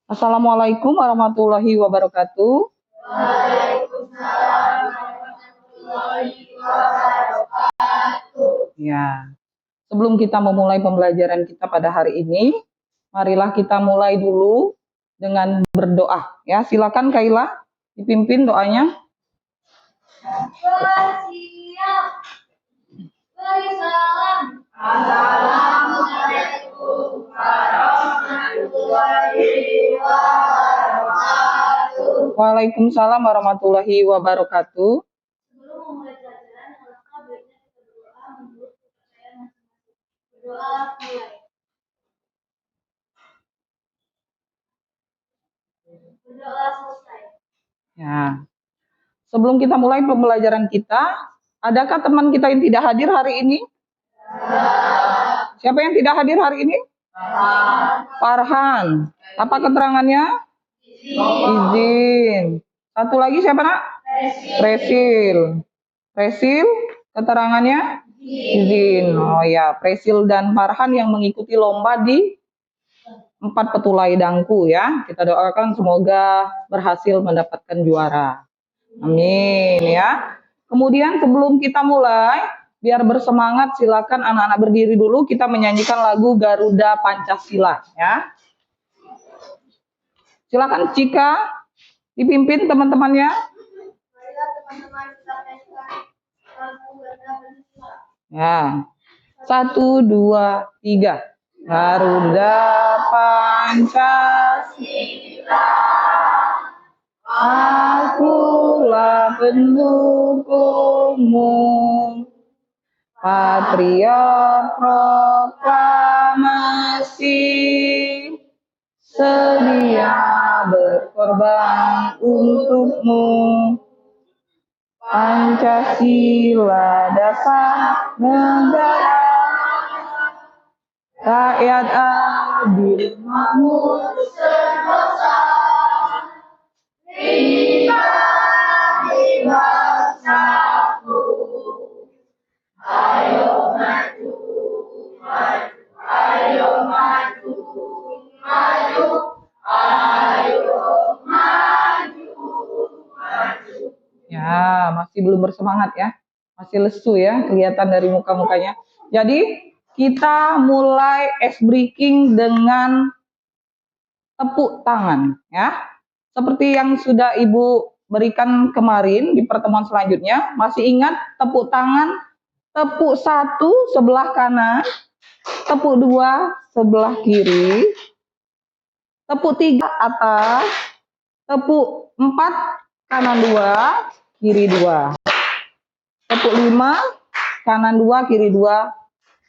Assalamualaikum warahmatullahi wabarakatuh. Ya, sebelum kita memulai pembelajaran kita pada hari ini, marilah kita mulai dulu dengan berdoa. Ya, silakan Kaila dipimpin doanya. Assalamualaikum warahmatullahi wabarakatuh. Waalaikumsalam warahmatullahi wabarakatuh. Sebelum memulai pelajaran, alangkah baiknya kita berdoa menurut kepercayaan masing-masing. Berdoa mulai. Berdoa selesai. Ya. Sebelum kita mulai pembelajaran kita, adakah teman kita yang tidak hadir hari ini? Siapa yang tidak hadir hari ini? Farhan. Apa keterangannya? Izin. Satu lagi siapa nak? Presil. Presil, keterangannya? Izin. Oh ya, Presil dan Farhan yang mengikuti lomba di 4 Petulai Dangku ya. Kita doakan semoga berhasil mendapatkan juara. Amin ya. Kemudian sebelum kita mulai, biar bersemangat silakan anak-anak berdiri dulu, kita menyanyikan lagu Garuda Pancasila ya. Silakan Cika dipimpin teman-temannya. Ya. 1, 2, 3. Garuda Pancasila, akulah pendukungmu, patriot proklamasi, sedia berkorban untukmu. Pancasila dasar negara, rakyat adil makmur sentosa, lima satu. Ayo maju, maju, ayo maju, maju, ayo maju, maju. Ya, masih belum bersemangat ya. Masih lesu ya, kelihatan dari muka-mukanya. Jadi, kita mulai ice breaking dengan tepuk tangan ya. Seperti yang sudah Ibu berikan kemarin di pertemuan selanjutnya, masih ingat tepuk tangan, tepuk 1 sebelah kanan, tepuk 2 sebelah kiri, tepuk 3 atas, tepuk 4 kanan 2, kiri 2. Tepuk 5, kanan 2, kiri 2,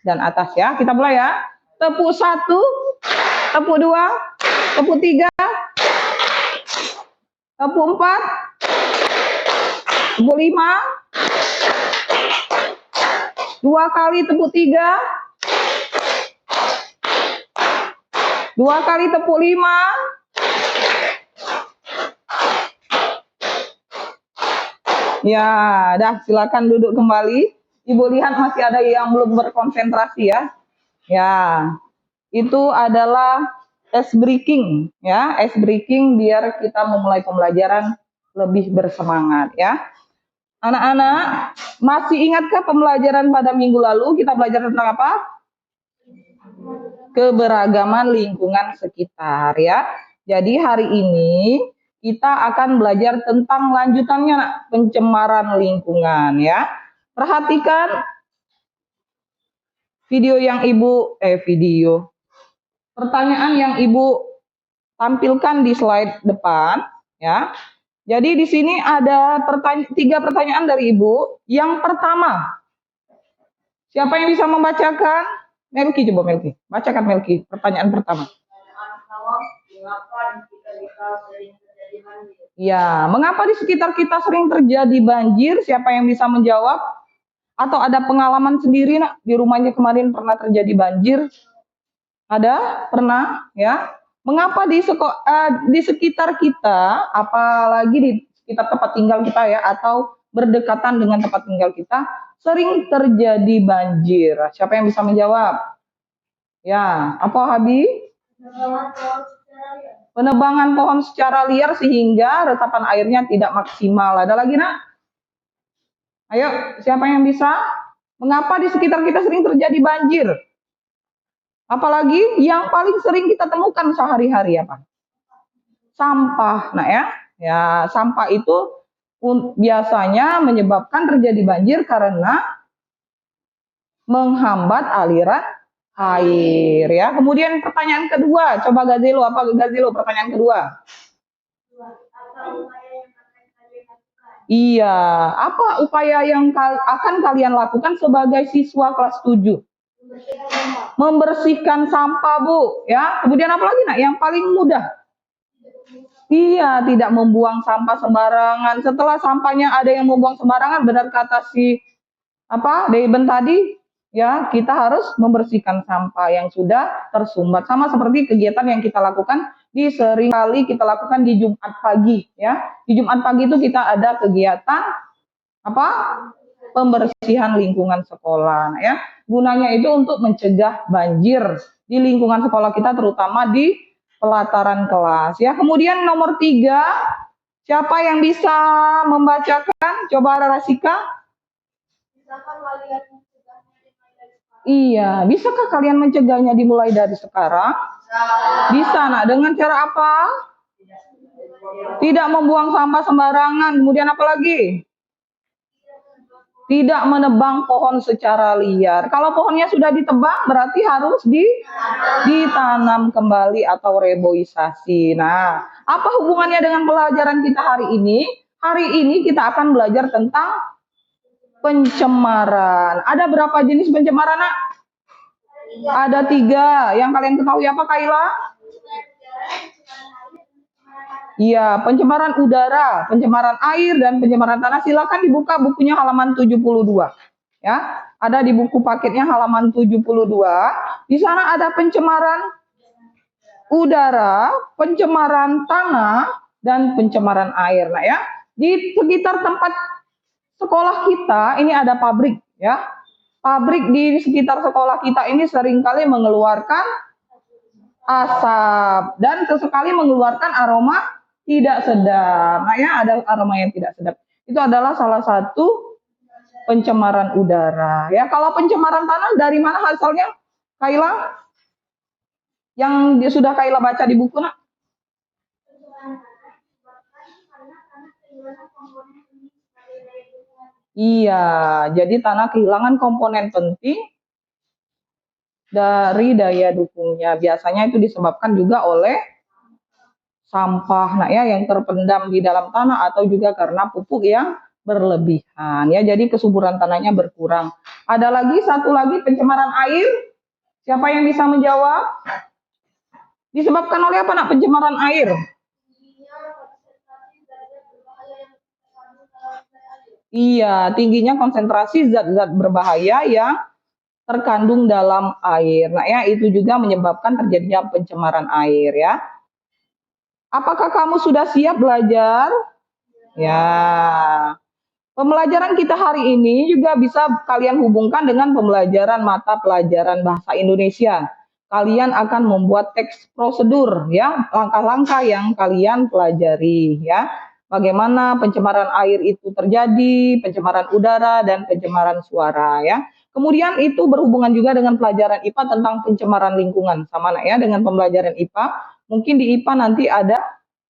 dan atas ya. Kita mulai ya. Tepuk 1, tepuk 2, tepuk 3, tepuk 4, tepuk 5, 2 kali tepuk 3, 2 kali tepuk 5, ya, dah silakan duduk kembali. Ibu lihat masih ada yang belum berkonsentrasi ya. Ya, itu adalah ice breaking ya, ice breaking biar kita memulai pembelajaran lebih bersemangat ya. Anak-anak, masih ingatkah pembelajaran pada minggu lalu kita belajar tentang apa? Keberagaman lingkungan sekitar ya. Jadi hari ini kita akan belajar tentang lanjutannya nak, pencemaran lingkungan ya. Perhatikan video yang pertanyaan yang Ibu tampilkan di slide depan ya. Jadi di sini ada 3 pertanyaan dari Ibu. Yang pertama, siapa yang bisa membacakan? Melki, coba Melki. Bacakan Melki, pertanyaan pertama. Ya, mengapa di sekitar kita sering terjadi banjir? Siapa yang bisa menjawab? Atau ada pengalaman sendiri nak, di rumahnya kemarin pernah terjadi banjir? Ada? Pernah? Ya. Mengapa di sekitar kita, apalagi di sekitar tempat tinggal kita ya, atau berdekatan dengan tempat tinggal kita, sering terjadi banjir? Siapa yang bisa menjawab? Ya, apa Habi? Penebangan pohon secara liar sehingga resapan airnya tidak maksimal. Ada lagi, Nak? Ayo, siapa yang bisa? Mengapa di sekitar kita sering terjadi banjir? Apalagi yang paling sering kita temukan sehari-hari apa? Sampah. Nah ya, ya sampah itu biasanya menyebabkan terjadi banjir karena menghambat aliran air ya. Kemudian pertanyaan kedua, coba Gazilo, apa Gazilo pertanyaan kedua? Iya, apa upaya yang akan kalian lakukan sebagai siswa kelas 7? Membersihkan sampah, Bu, ya. Kemudian apa lagi, Nak? Yang paling mudah? Iya, tidak membuang sampah sembarangan. Setelah sampahnya ada yang membuang sembarangan, benar kata si Deiben tadi, ya, kita harus membersihkan sampah yang sudah tersumbat. Sama seperti kegiatan yang kita lakukan seringkali kita lakukan di Jumat pagi, ya. Di Jumat pagi itu kita ada kegiatan apa? Pembersihan lingkungan sekolah, ya. Gunanya itu untuk mencegah banjir di lingkungan sekolah kita, terutama di pelataran kelas, ya. Kemudian nomor 3, siapa yang bisa membacakan? Coba Rasika. Iya, bisakah kalian mencegahnya dimulai dari sekarang? Bisa, Nak. Dengan cara apa? Tidak membuang sampah sembarangan. Kemudian apa lagi? Tidak menebang pohon secara liar. Kalau pohonnya sudah ditebang, berarti harus ditanam kembali atau reboisasi. Nah, apa hubungannya dengan pelajaran kita hari ini? Hari ini kita akan belajar tentang pencemaran. Ada berapa jenis pencemaran, Nak? Ada 3. Yang kalian ketahui apa, Kaila? Iya, pencemaran udara, pencemaran air, dan pencemaran tanah. Silakan dibuka bukunya halaman 72. Ya, ada di buku paketnya halaman 72. Di sana ada pencemaran udara, pencemaran tanah, dan pencemaran air. Nah ya, di sekitar tempat sekolah kita ini ada pabrik, ya. Pabrik di sekitar sekolah kita ini seringkali mengeluarkan asap dan sesekali mengeluarkan aroma tidak sedap. Nah ya, ada aroma yang tidak sedap. Itu adalah salah satu pencemaran udara. Ya, kalau pencemaran tanah dari mana asalnya, Kaila? Yang sudah Kaila baca di buku, Nak? Iya, jadi tanah kehilangan komponen penting dari daya dukungnya. Biasanya itu disebabkan juga oleh sampah, nah ya, yang terpendam di dalam tanah atau juga karena pupuk yang berlebihan. Ya, jadi kesuburan tanahnya berkurang. Ada lagi satu lagi pencemaran air. Siapa yang bisa menjawab? Disebabkan oleh apa, Nak, pencemaran air? Iya, tingginya konsentrasi zat-zat berbahaya yang terkandung dalam air. Nah, ya, itu juga menyebabkan terjadinya pencemaran air, ya. Apakah kamu sudah siap belajar? Ya. Pembelajaran kita hari ini juga bisa kalian hubungkan dengan pembelajaran mata pelajaran bahasa Indonesia. Kalian akan membuat teks prosedur, ya, langkah-langkah yang kalian pelajari, ya. Bagaimana pencemaran air itu terjadi, pencemaran udara, dan pencemaran suara, ya. Kemudian itu berhubungan juga dengan pelajaran IPA tentang pencemaran lingkungan. Sama, Nak, ya, dengan pembelajaran IPA. Mungkin di IPA nanti ada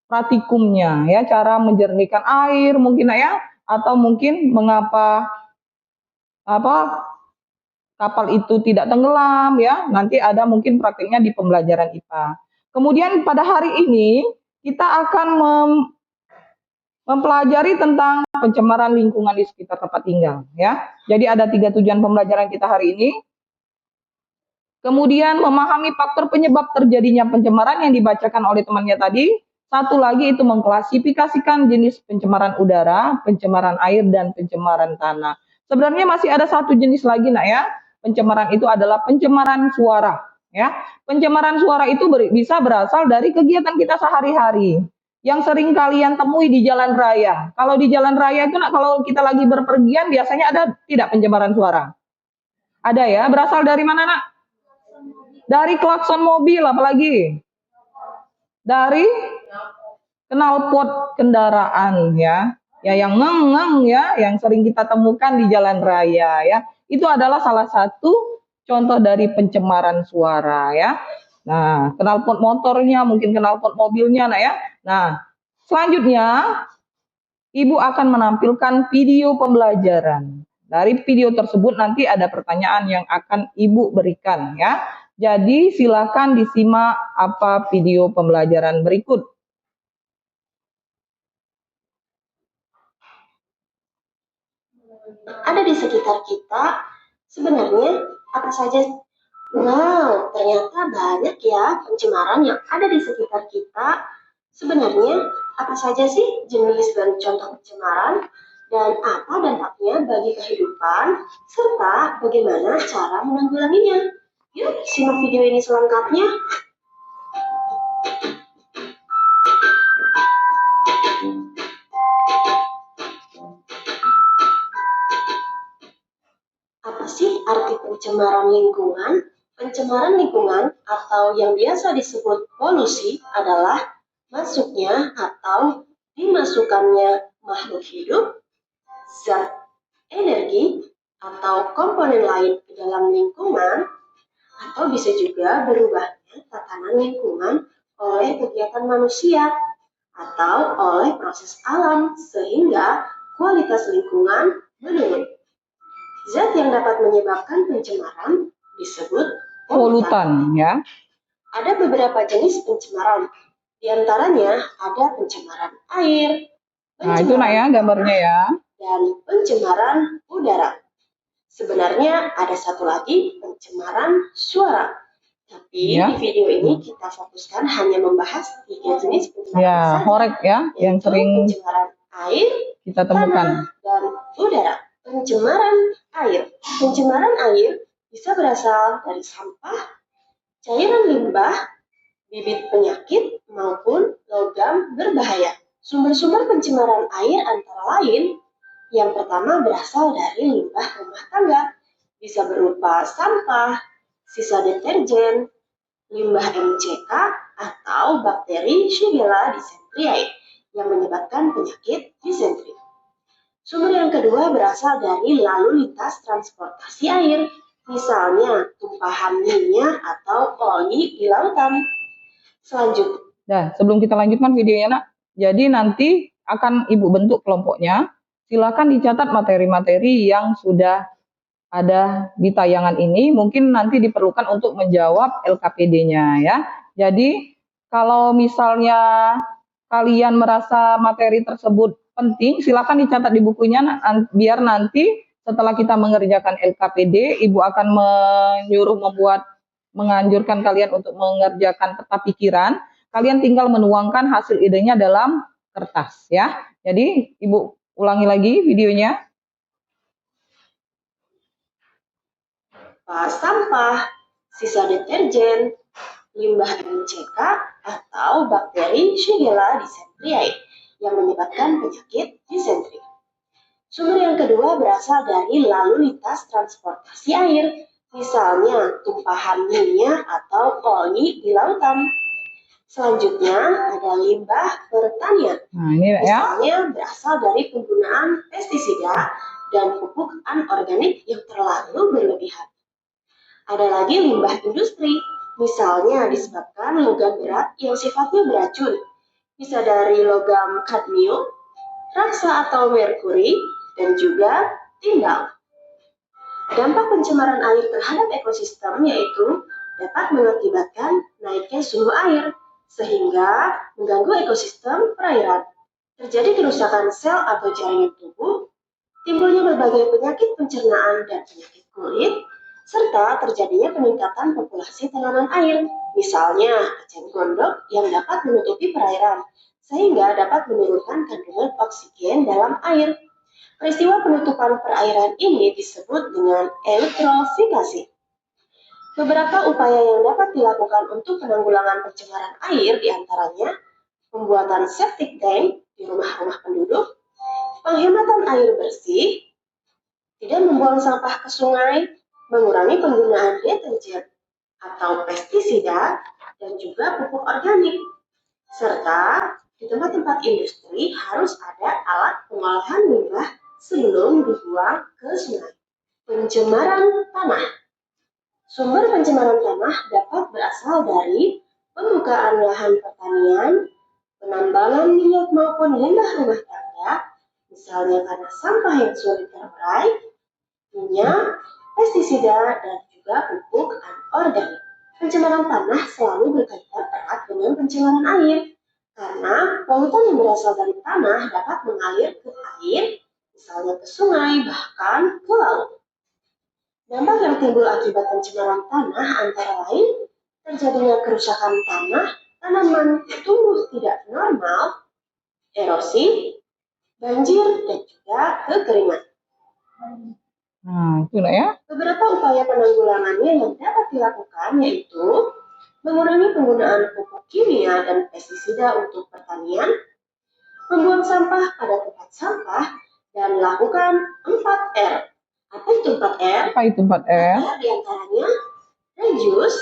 praktikumnya, ya, cara menjernihkan air, mungkin, Nak, ya, atau mungkin mengapa kapal itu tidak tenggelam, ya. Nanti ada mungkin praktiknya di pembelajaran IPA. Kemudian pada hari ini kita akan mempelajari tentang pencemaran lingkungan di sekitar tempat tinggal, ya. Jadi ada 3 tujuan pembelajaran kita hari ini. Kemudian memahami faktor penyebab terjadinya pencemaran yang dibacakan oleh temannya tadi. Satu lagi itu mengklasifikasikan jenis pencemaran udara, pencemaran air, dan pencemaran tanah. Sebenarnya masih ada satu jenis lagi, Nak, ya. Pencemaran itu adalah pencemaran suara, ya. Pencemaran suara itu bisa berasal dari kegiatan kita sehari-hari yang sering kalian temui di jalan raya. Kalau di jalan raya itu, Nak, kalau kita lagi berpergian biasanya ada tidak pencemaran suara? Ada, ya. Berasal dari mana, Nak? Dari klakson mobil, apalagi dari knalpot kendaraan ya. Ya yang ngeng-ngeng ya, yang sering kita temukan di jalan raya ya. Itu adalah salah satu contoh dari pencemaran suara ya. Nah, knalpot motornya, mungkin knalpot mobilnya nah ya. Nah, selanjutnya Ibu akan menampilkan video pembelajaran. Dari video tersebut nanti ada pertanyaan yang akan Ibu berikan ya. Jadi silakan disimak apa video pembelajaran berikut. Ada di sekitar kita, sebenarnya apa saja? Wow, ternyata banyak ya pencemaran yang ada di sekitar kita. Sebenarnya apa saja sih jenis dan contoh pencemaran dan apa dampaknya bagi kehidupan serta bagaimana cara menanggulanginya? Yuk simak video ini selengkapnya. Apa sih arti pencemaran lingkungan? Pencemaran lingkungan atau yang biasa disebut polusi adalah masuknya atau dimasukkannya makhluk hidup, zat, energi, atau komponen lain ke dalam lingkungan, atau bisa juga berubahnya tatanan lingkungan oleh kegiatan manusia atau oleh proses alam sehingga kualitas lingkungan menurun. Zat yang dapat menyebabkan pencemaran disebut Polutan ya. Ada beberapa jenis pencemaran. Di antaranya ada pencemaran air, Nah, itu nak ya gambarnya ya. dan pencemaran udara. Sebenarnya ada satu lagi pencemaran suara. Tapi Ya. di video ini kita fokuskan hanya membahas 3 jenis pencemaran Ya, saja, horek ya, yang yaitu sering pencemaran air, kita temukan. tanah, dan udara. Pencemaran air. Pencemaran air bisa berasal dari sampah, cairan limbah, bibit penyakit, maupun logam berbahaya. Sumber-sumber pencemaran air antara lain, yang pertama berasal dari limbah rumah tangga, bisa berupa sampah, sisa deterjen, limbah MCK, atau bakteri Shigella dysenteriae yang menyebabkan penyakit disenteri. Sumber yang kedua berasal dari lalu lintas transportasi air, misalnya tumpahan minyak atau oli di lautan. Selanjutnya. Nah, sebelum kita lanjutkan videonya, Nak. Jadi nanti akan Ibu bentuk kelompoknya. Silakan dicatat materi-materi yang sudah ada di tayangan ini. Mungkin nanti diperlukan untuk menjawab LKPD-nya ya. Jadi kalau misalnya kalian merasa materi tersebut penting, silakan dicatat di bukunya biar nanti setelah kita mengerjakan LKPD, Ibu akan menganjurkan kalian untuk mengerjakan peta pikiran. Kalian tinggal menuangkan hasil idenya dalam kertas ya. Jadi Ibu ulangi lagi videonya. Sampah, sisa deterjen, limbah MCK, atau bakteri Shigella dysenteriae yang menyebabkan penyakit disenteri. Sumber yang kedua berasal dari lalu lintas transportasi air, misalnya tumpahan minyak atau oli di lautan. Selanjutnya ada limbah pertanian, misalnya berasal dari penggunaan pestisida dan pupuk anorganik yang terlalu berlebihan. Ada lagi limbah industri, misalnya disebabkan logam berat yang sifatnya beracun, bisa dari logam kadmium, raksa atau merkuri, dan juga timbal. Dampak pencemaran air terhadap ekosistem yaitu dapat mengakibatkan naiknya suhu air, sehingga mengganggu ekosistem perairan. Terjadi kerusakan sel atau jaringan tubuh, timbulnya berbagai penyakit pencernaan dan penyakit kulit, serta terjadinya peningkatan populasi tanaman air, misalnya eceng gondok yang dapat menutupi perairan, sehingga dapat menurunkan kandungan oksigen dalam air. Peristiwa penutupan perairan ini disebut dengan eutrofikasi. Beberapa upaya yang dapat dilakukan untuk penanggulangan pencemaran air diantaranya pembuatan septic tank di rumah-rumah penduduk, penghematan air bersih, tidak membuang sampah ke sungai, mengurangi penggunaan deterjen atau pestisida, dan juga pupuk organik. Serta di tempat-tempat industri harus ada alat pengolahan limbah sebelum dibuang ke sungai. Pencemaran tanah. Sumber pencemaran tanah dapat berasal dari pembukaan lahan pertanian, penambangan minyak maupun limbah rumah tangga, misalnya karena sampah yang sulit terurai, minyak, pestisida, dan juga pupuk anorganik. Pencemaran tanah selalu berkaitan erat dengan pencemaran air, karena polutan yang berasal dari tanah dapat mengalir ke air, misalnya ke sungai, bahkan ke laut. Dampak yang timbul akibat pencemaran tanah antara lain terjadinya kerusakan tanah, tanaman tumbuh tidak normal, erosi, banjir, dan juga kekeringan. Nah, itu nak ya. Beberapa upaya penanggulangannya yang dapat dilakukan yaitu mengurangi penggunaan pupuk kimia dan pestisida untuk pertanian, membuang sampah pada tempat sampah, dan melakukan 4R. Apa itu 4R? Apa itu 4R? 4R diantaranya reduce,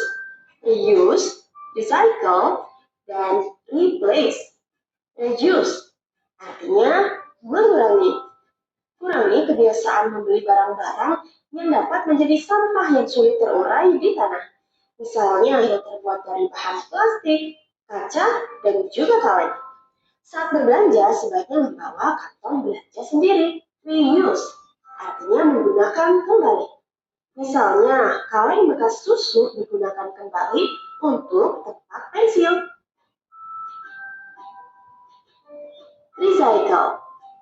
reuse, recycle, dan replace. Reduce artinya mengurangi. Kurangi kebiasaan membeli barang-barang yang dapat menjadi sampah yang sulit terurai di tanah. Misalnya yang terbuat dari bahan plastik, kaca, dan juga kaleng. Saat berbelanja, sebaiknya membawa kantong belanja sendiri. Reuse artinya menggunakan kembali. Misalnya, kaleng bekas susu digunakan kembali untuk tempat pensil. Recycle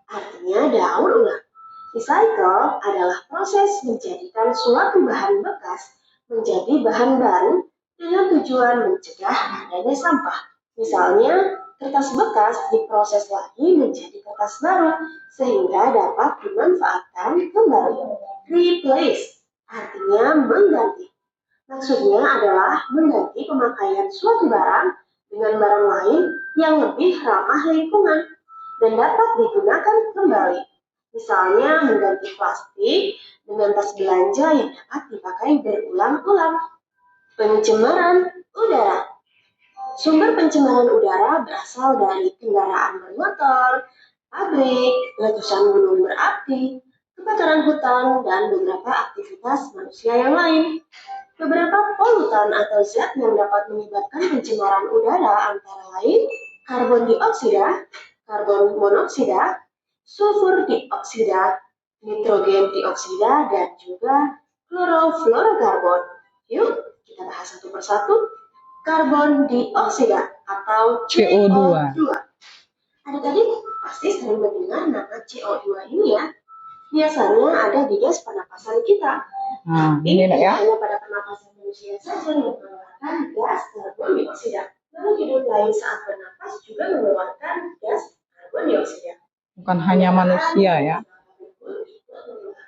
artinya daur ulang. Recycle adalah proses menjadikan suatu bahan bekas menjadi bahan baru dengan tujuan mencegah adanya sampah. Misalnya, kertas bekas diproses lagi menjadi kertas baru sehingga dapat dimanfaatkan kembali. Replace artinya mengganti. Maksudnya adalah mengganti pemakaian suatu barang dengan barang lain yang lebih ramah lingkungan dan dapat digunakan kembali. Misalnya mengganti plastik dengan tas belanja yang dapat dipakai berulang-ulang. Pencemaran udara. Sumber pencemaran udara berasal dari kendaraan bermotor, pabrik, letusan gunung berapi, kebakaran hutan, dan beberapa aktivitas manusia yang lain. Beberapa polutan atau zat yang dapat menyebabkan pencemaran udara antara lain karbon dioksida, karbon monoksida, sulfur dioksida, nitrogen dioksida, dan juga klorofluorokarbon. Yuk, kita bahas satu persatu. Karbon dioksida atau CO2. Adik-adik pasti sering mendengar nama CO2 ini ya. Biasanya ada di gas pernapasan kita. Nah, ini nak ya. Hanya pada pernapasan manusia saja yang mengeluarkan gas karbon dioksida. Lalu hidup lain saat bernapas juga mengeluarkan gas karbon dioksida. Bukan hanya manusia ya.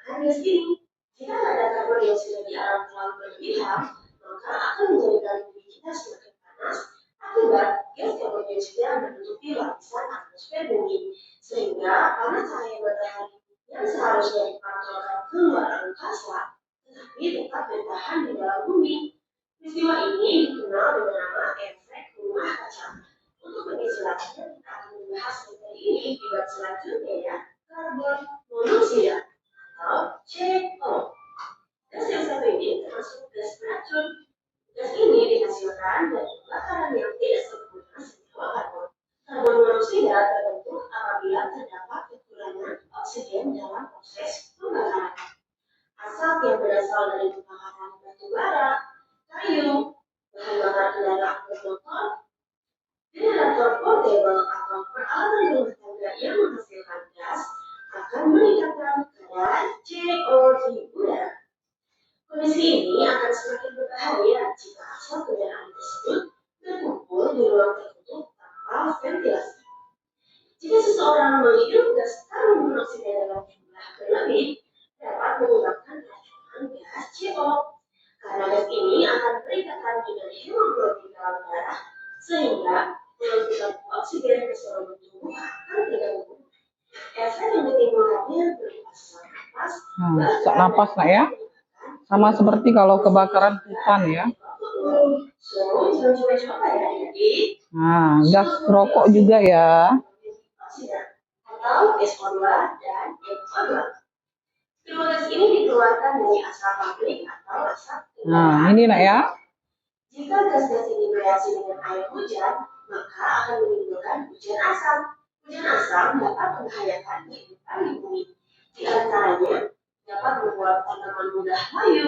Gas ini, jika ada karbon dioksida di alam terlalu berlebihan, maka akan menjadikan bumi kita semakin panas. Akibat gas karbon dioksida menutupi lapisan atmosfer bumi, sehingga panas cahaya matahari yang seharusnya dipantulkan keluar angkasa, tetapi tetap bertahan di dalam bumi. Peristiwa ini dikenal dengan nama efek rumah kaca. Untuk lebih jelasnya, kita akan membahas materi ini di bab selanjutnya ya, karbon monoksida atau CO. Gas yang satu ini termasuk gas beracun. Gas ini dihasilkan dari pembakaran yang tidak sempurna senyawa karbon. Karbon monoksida terbentuk apabila terdapat kekurangan oksigen dalam proses pembakaran. Asap yang berasal dari pembakaran batu bara, kayu, bahan bakar kendaraan bermotor, generator portable atau peralatan rumah tangga yang menghasilkan gas akan meningkatkan kadar CO di udara. Kondisi ini akan semakin berbahaya jika asap kendaraan tersebut berkumpul di ruang tertutup tanpa ventilasi. Jika seseorang menghirup gas karbon monoksida dalam jumlah berlebih, dapat menyebabkan keracunan gas CO. Karena gas ini akan berikatan dengan hemoglobin dalam darah, sehingga penyuntikan oksigen ke seluruh tubuh akan terganggu. Efek yang ditimbulkannya berupa sesak napas. Sesak napas nak ya. Sama seperti kalau kebakaran hutan ya. So, jangan coba-coba ya. adik-adik. Nah, gas rokok juga ya. Atau SO2 dan NO2. Kedua gas ini dikeluarkan dari asap pabrik atau asap kendaraan. Nah, ini nak ya. Jika gas-gas ini bereaksi dengan air hujan, maka akan menimbulkan hujan asam. Hujan asam dapat membahayakan kehidupan di bumi. Di antaranya dapat membuat tanaman mudah layu,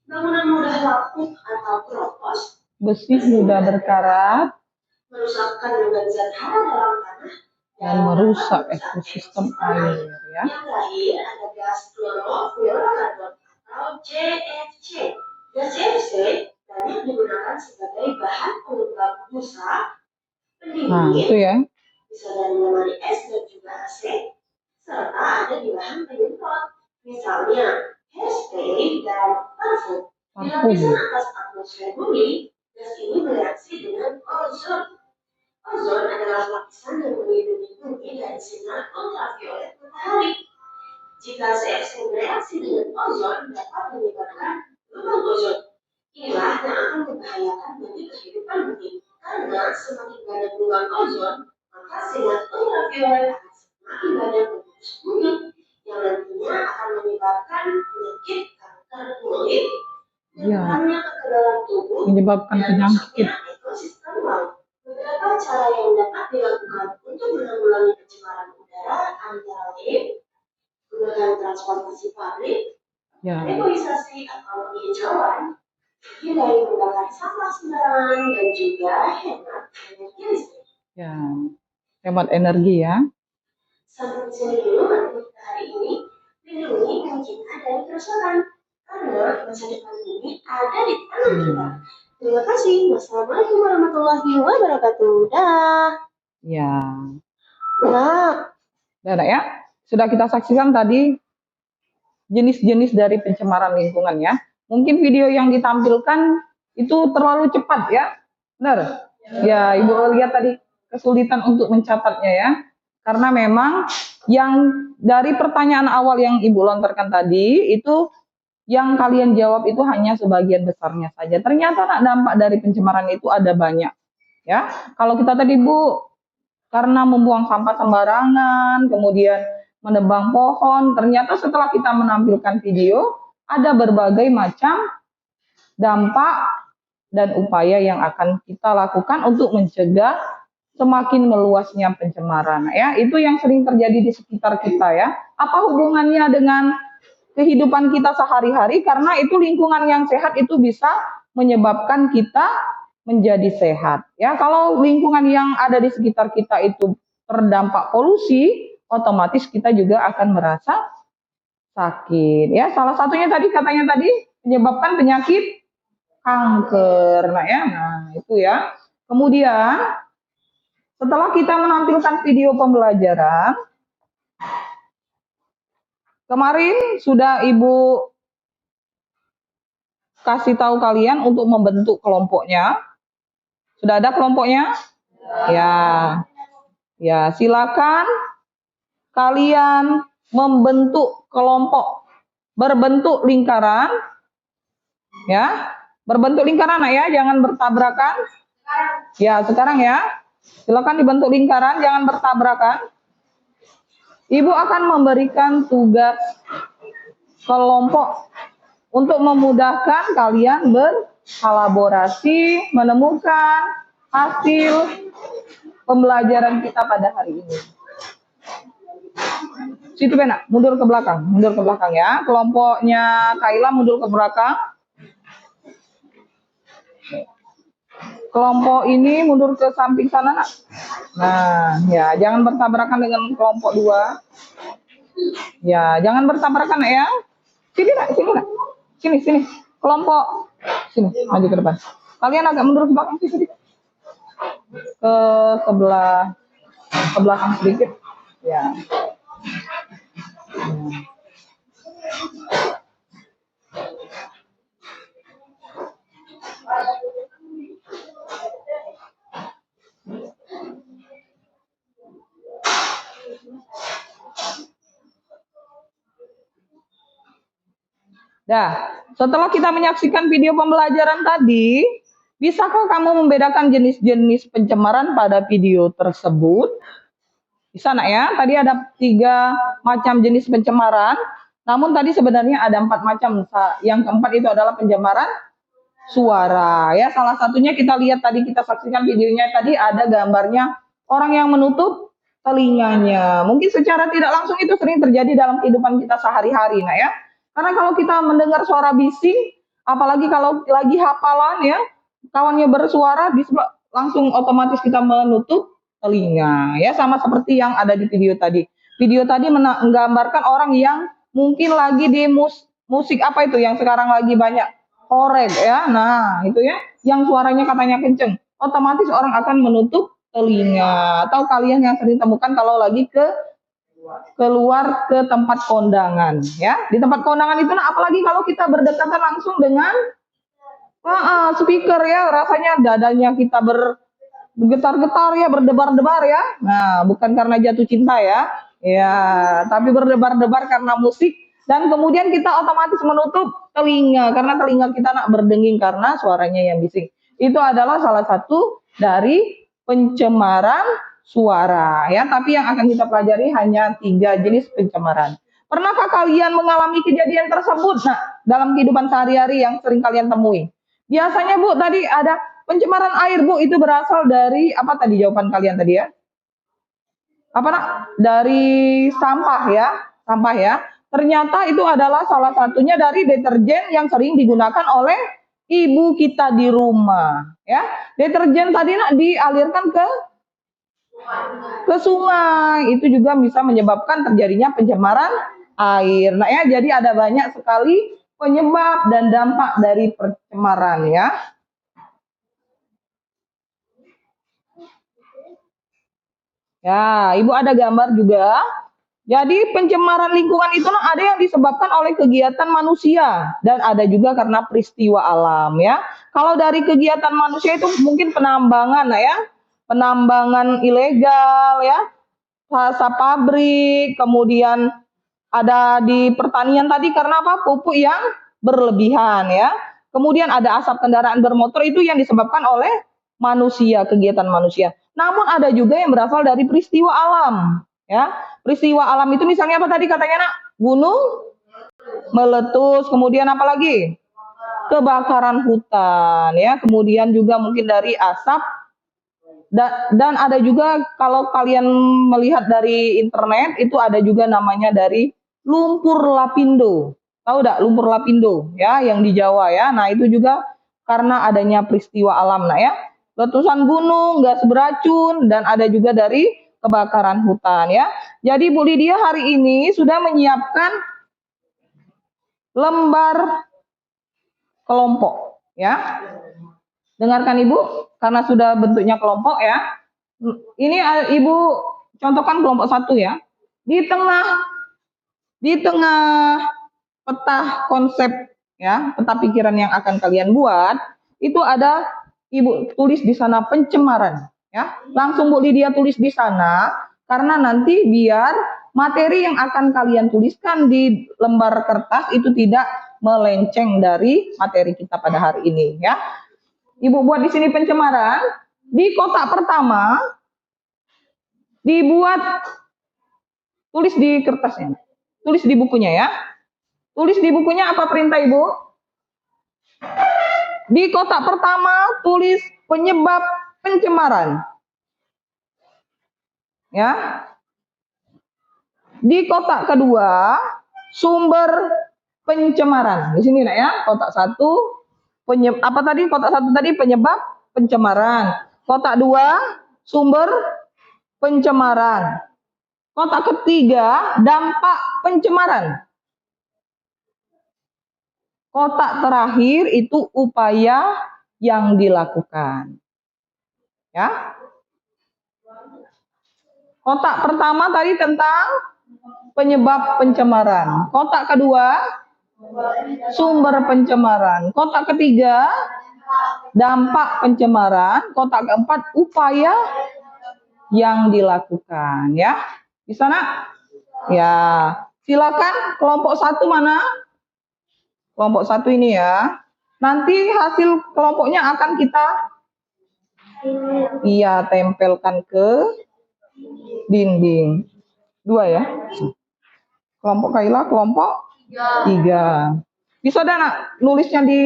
bangunan mudah lapuk atau keropos, Besi mudah berkarat merusakkan kandungan zat hara dalam tanah, dan merusak ekosistem air ya. Yang terakhir ada gas klorofluorokarbon atau CFC. Gas CFC banyak digunakan sebagai bahan pengembang busa, Nah, itu pendingin, ya. bisa dari lemari es dan juga AC, serta ada di bahan penyemprot, misalnya hairspray dan parfum. Di lapisan atas atmosfer bumi, gas ini bereaksi dengan ozon. Ozon adalah lapisan yang melindungi bumi dari sinar ultraviolet matahari. Jika CFC bereaksi dengan ozon dapat menyebabkan lubang ozon. Inilah yang akan membahayakan bagi kehidupan bumi. Karena semakin banyak lubang ozon, maka sinar ultraviolet akan semakin banyak menembus bumi, yang nantinya akan menyebabkan penyakit kanker kulit, menurunnya kekebalan tubuh, Menyebabkan dan penyakit. rusaknya ekosistem laut. Beberapa cara yang dapat dilakukan untuk menanggulangi pencemaran udara antara lain gunakan transportasi publik, Ya. reboisasi atau penghijauan, hindari membakar sampah sembarangan, dan juga hemat energi listrik. Ya. Hemat energi ya. Sampai di sini dulu materi kita hari ini. Lindungi bumi kita dari kerusakan, karena masa depan bumi ada di tangan kita. Terima kasih. Wassalamualaikum warahmatullahi wabarakatuh. Dah. Ya. Nah, Nah, ya. Sudah kita saksikan tadi jenis-jenis dari pencemaran lingkungan ya. Mungkin video yang ditampilkan itu terlalu cepat ya. Benar? Ya, Ibu lihat tadi kesulitan untuk mencatatnya ya. Karena memang yang dari pertanyaan awal yang Ibu lontarkan tadi itu yang kalian jawab itu hanya sebagian besarnya saja. Ternyata dampak dari pencemaran itu ada banyak. Ya, kalau kita tadi Bu karena membuang sampah sembarangan, kemudian menebang pohon, ternyata setelah kita menampilkan video ada berbagai macam dampak dan upaya yang akan kita lakukan untuk mencegah semakin meluasnya pencemaran. Ya, itu yang sering terjadi di sekitar kita ya. Apa hubungannya dengan kehidupan kita sehari-hari? Karena itu lingkungan yang sehat itu bisa menyebabkan kita menjadi sehat. Ya, kalau lingkungan yang ada di sekitar kita itu terdampak polusi, otomatis kita juga akan merasa sakit. Ya, salah satunya tadi katanya tadi menyebabkan penyakit kanker. Nah, ya, nah itu ya. Kemudian setelah kita menampilkan video pembelajaran, kemarin sudah Ibu kasih tahu kalian untuk membentuk kelompoknya. Sudah ada kelompoknya? Ya. Ya, silakan kalian membentuk kelompok berbentuk lingkaran. Ya. Berbentuk lingkaran ya, jangan bertabrakan. Ya, sekarang ya. Silakan dibentuk lingkaran, jangan bertabrakan. Ibu akan memberikan tugas kelompok untuk memudahkan kalian berkolaborasi, menemukan hasil pembelajaran kita pada hari ini. Situ Bena, mundur ke belakang ya. Kelompoknya Kaila mundur ke belakang. Kelompok ini mundur ke samping sana, Nak. Nah, ya, jangan bertabrakan dengan kelompok 2. Ya, jangan bertabrakan ya. Sini, Nak, sini, Nak. Sini. Kelompok sini, maju ke depan. Kalian agak mundur ke belakang sedikit. Ke sebelah ke belakang sedikit. Ya. Nah, setelah kita menyaksikan video pembelajaran tadi, Bisakah kamu membedakan jenis-jenis pencemaran pada video tersebut? Bisa nak ya, tadi ada 3 macam jenis pencemaran, namun tadi sebenarnya ada 4 macam. Yang keempat itu adalah pencemaran suara ya. Salah satunya kita lihat tadi, kita saksikan videonya tadi, ada gambarnya orang yang menutup telinganya. Mungkin secara tidak langsung itu sering terjadi dalam kehidupan kita sehari-hari nah ya. Karena kalau kita mendengar suara bising, apalagi kalau lagi hafalan ya, kawannya bersuara langsung otomatis kita menutup telinga ya, sama seperti yang ada di video tadi. Video tadi menggambarkan orang yang mungkin lagi di musik apa itu yang sekarang lagi banyak, korek ya. Nah, itu ya yang suaranya katanya kenceng. Otomatis orang akan menutup telinga. Atau kalian yang sering temukan kalau lagi keluar ke tempat kondangan ya. Di tempat kondangan itu nah, apalagi kalau kita berdekatan langsung dengan speaker ya, rasanya dadanya kita bergetar-getar ya, berdebar-debar ya. Nah, bukan karena jatuh cinta ya. Ya, tapi berdebar-debar karena musik dan kemudian kita otomatis menutup telinga karena telinga kita nak berdenging karena suaranya yang bising. Itu adalah salah satu dari pencemaran suara ya, tapi yang akan kita pelajari hanya 3 jenis pencemaran. Pernahkah kalian mengalami kejadian tersebut nah dalam kehidupan sehari-hari yang sering kalian temui? Biasanya Bu, tadi ada pencemaran air Bu, itu berasal dari apa tadi jawaban kalian tadi ya? Apa nak? Dari sampah ya, sampah ya. Ternyata itu adalah salah satunya dari deterjen yang sering digunakan oleh ibu kita di rumah ya. Deterjen tadi nak dialirkan ke sungai, itu juga bisa menyebabkan terjadinya pencemaran air. Nah ya, jadi ada banyak sekali penyebab dan dampak dari pencemaran ya. Ya, Ibu ada gambar juga. Jadi pencemaran lingkungan itu ada yang disebabkan oleh kegiatan manusia dan ada juga karena peristiwa alam ya. Kalau dari kegiatan manusia itu mungkin penambangan ya, penambangan ilegal ya, asap pabrik, kemudian ada di pertanian tadi karena apa? Pupuk yang berlebihan ya. Kemudian ada asap kendaraan bermotor itu yang disebabkan oleh manusia, kegiatan manusia. Namun ada juga yang berasal dari peristiwa alam ya. Peristiwa alam itu misalnya apa tadi katanya nak? Gunung meletus, kemudian apa lagi? Kebakaran hutan ya. Kemudian juga mungkin dari asap dan ada juga kalau kalian melihat dari internet itu ada juga namanya dari lumpur lapindo. Tahu enggak lumpur lapindo ya yang di Jawa ya. Nah, itu juga karena adanya peristiwa alam nah ya. Letusan gunung, gas beracun dan ada juga dari kebakaran hutan ya. Jadi Bu Lydia hari ini sudah menyiapkan lembar kelompok ya. Dengarkan Ibu, karena sudah bentuknya kelompok ya. Ini Ibu contohkan kelompok 1 ya. Di tengah peta konsep ya, peta pikiran yang akan kalian buat, itu ada Ibu tulis di sana pencemaran ya. Langsung Bu Lydia tulis di sana karena nanti biar materi yang akan kalian tuliskan di lembar kertas itu tidak melenceng dari materi kita pada hari ini ya. Ibu buat di sini pencemaran. Di kotak pertama dibuat, tulis di kertasnya, tulis di bukunya ya. Tulis di bukunya apa perintah Ibu? Di kotak pertama tulis penyebab pencemaran. Ya. Di kotak kedua sumber pencemaran. Di sini nak ya, kotak 1 apa tadi? Kotak 1 tadi penyebab pencemaran. Kotak 2 sumber pencemaran. Kotak ketiga dampak pencemaran. Kotak terakhir itu upaya yang dilakukan. Ya. Kotak pertama tadi tentang penyebab pencemaran. Kotak kedua sumber pencemaran. Kotak ketiga dampak pencemaran. Kotak keempat upaya yang dilakukan ya. Di sana ya. Silakan kelompok 1 mana? Kelompok 1 ini ya. Nanti hasil kelompoknya akan kita tempelkan ke dinding. 2 ya. Kelompok Kaila, kelompok 3. Bisa dah nak nulisnya di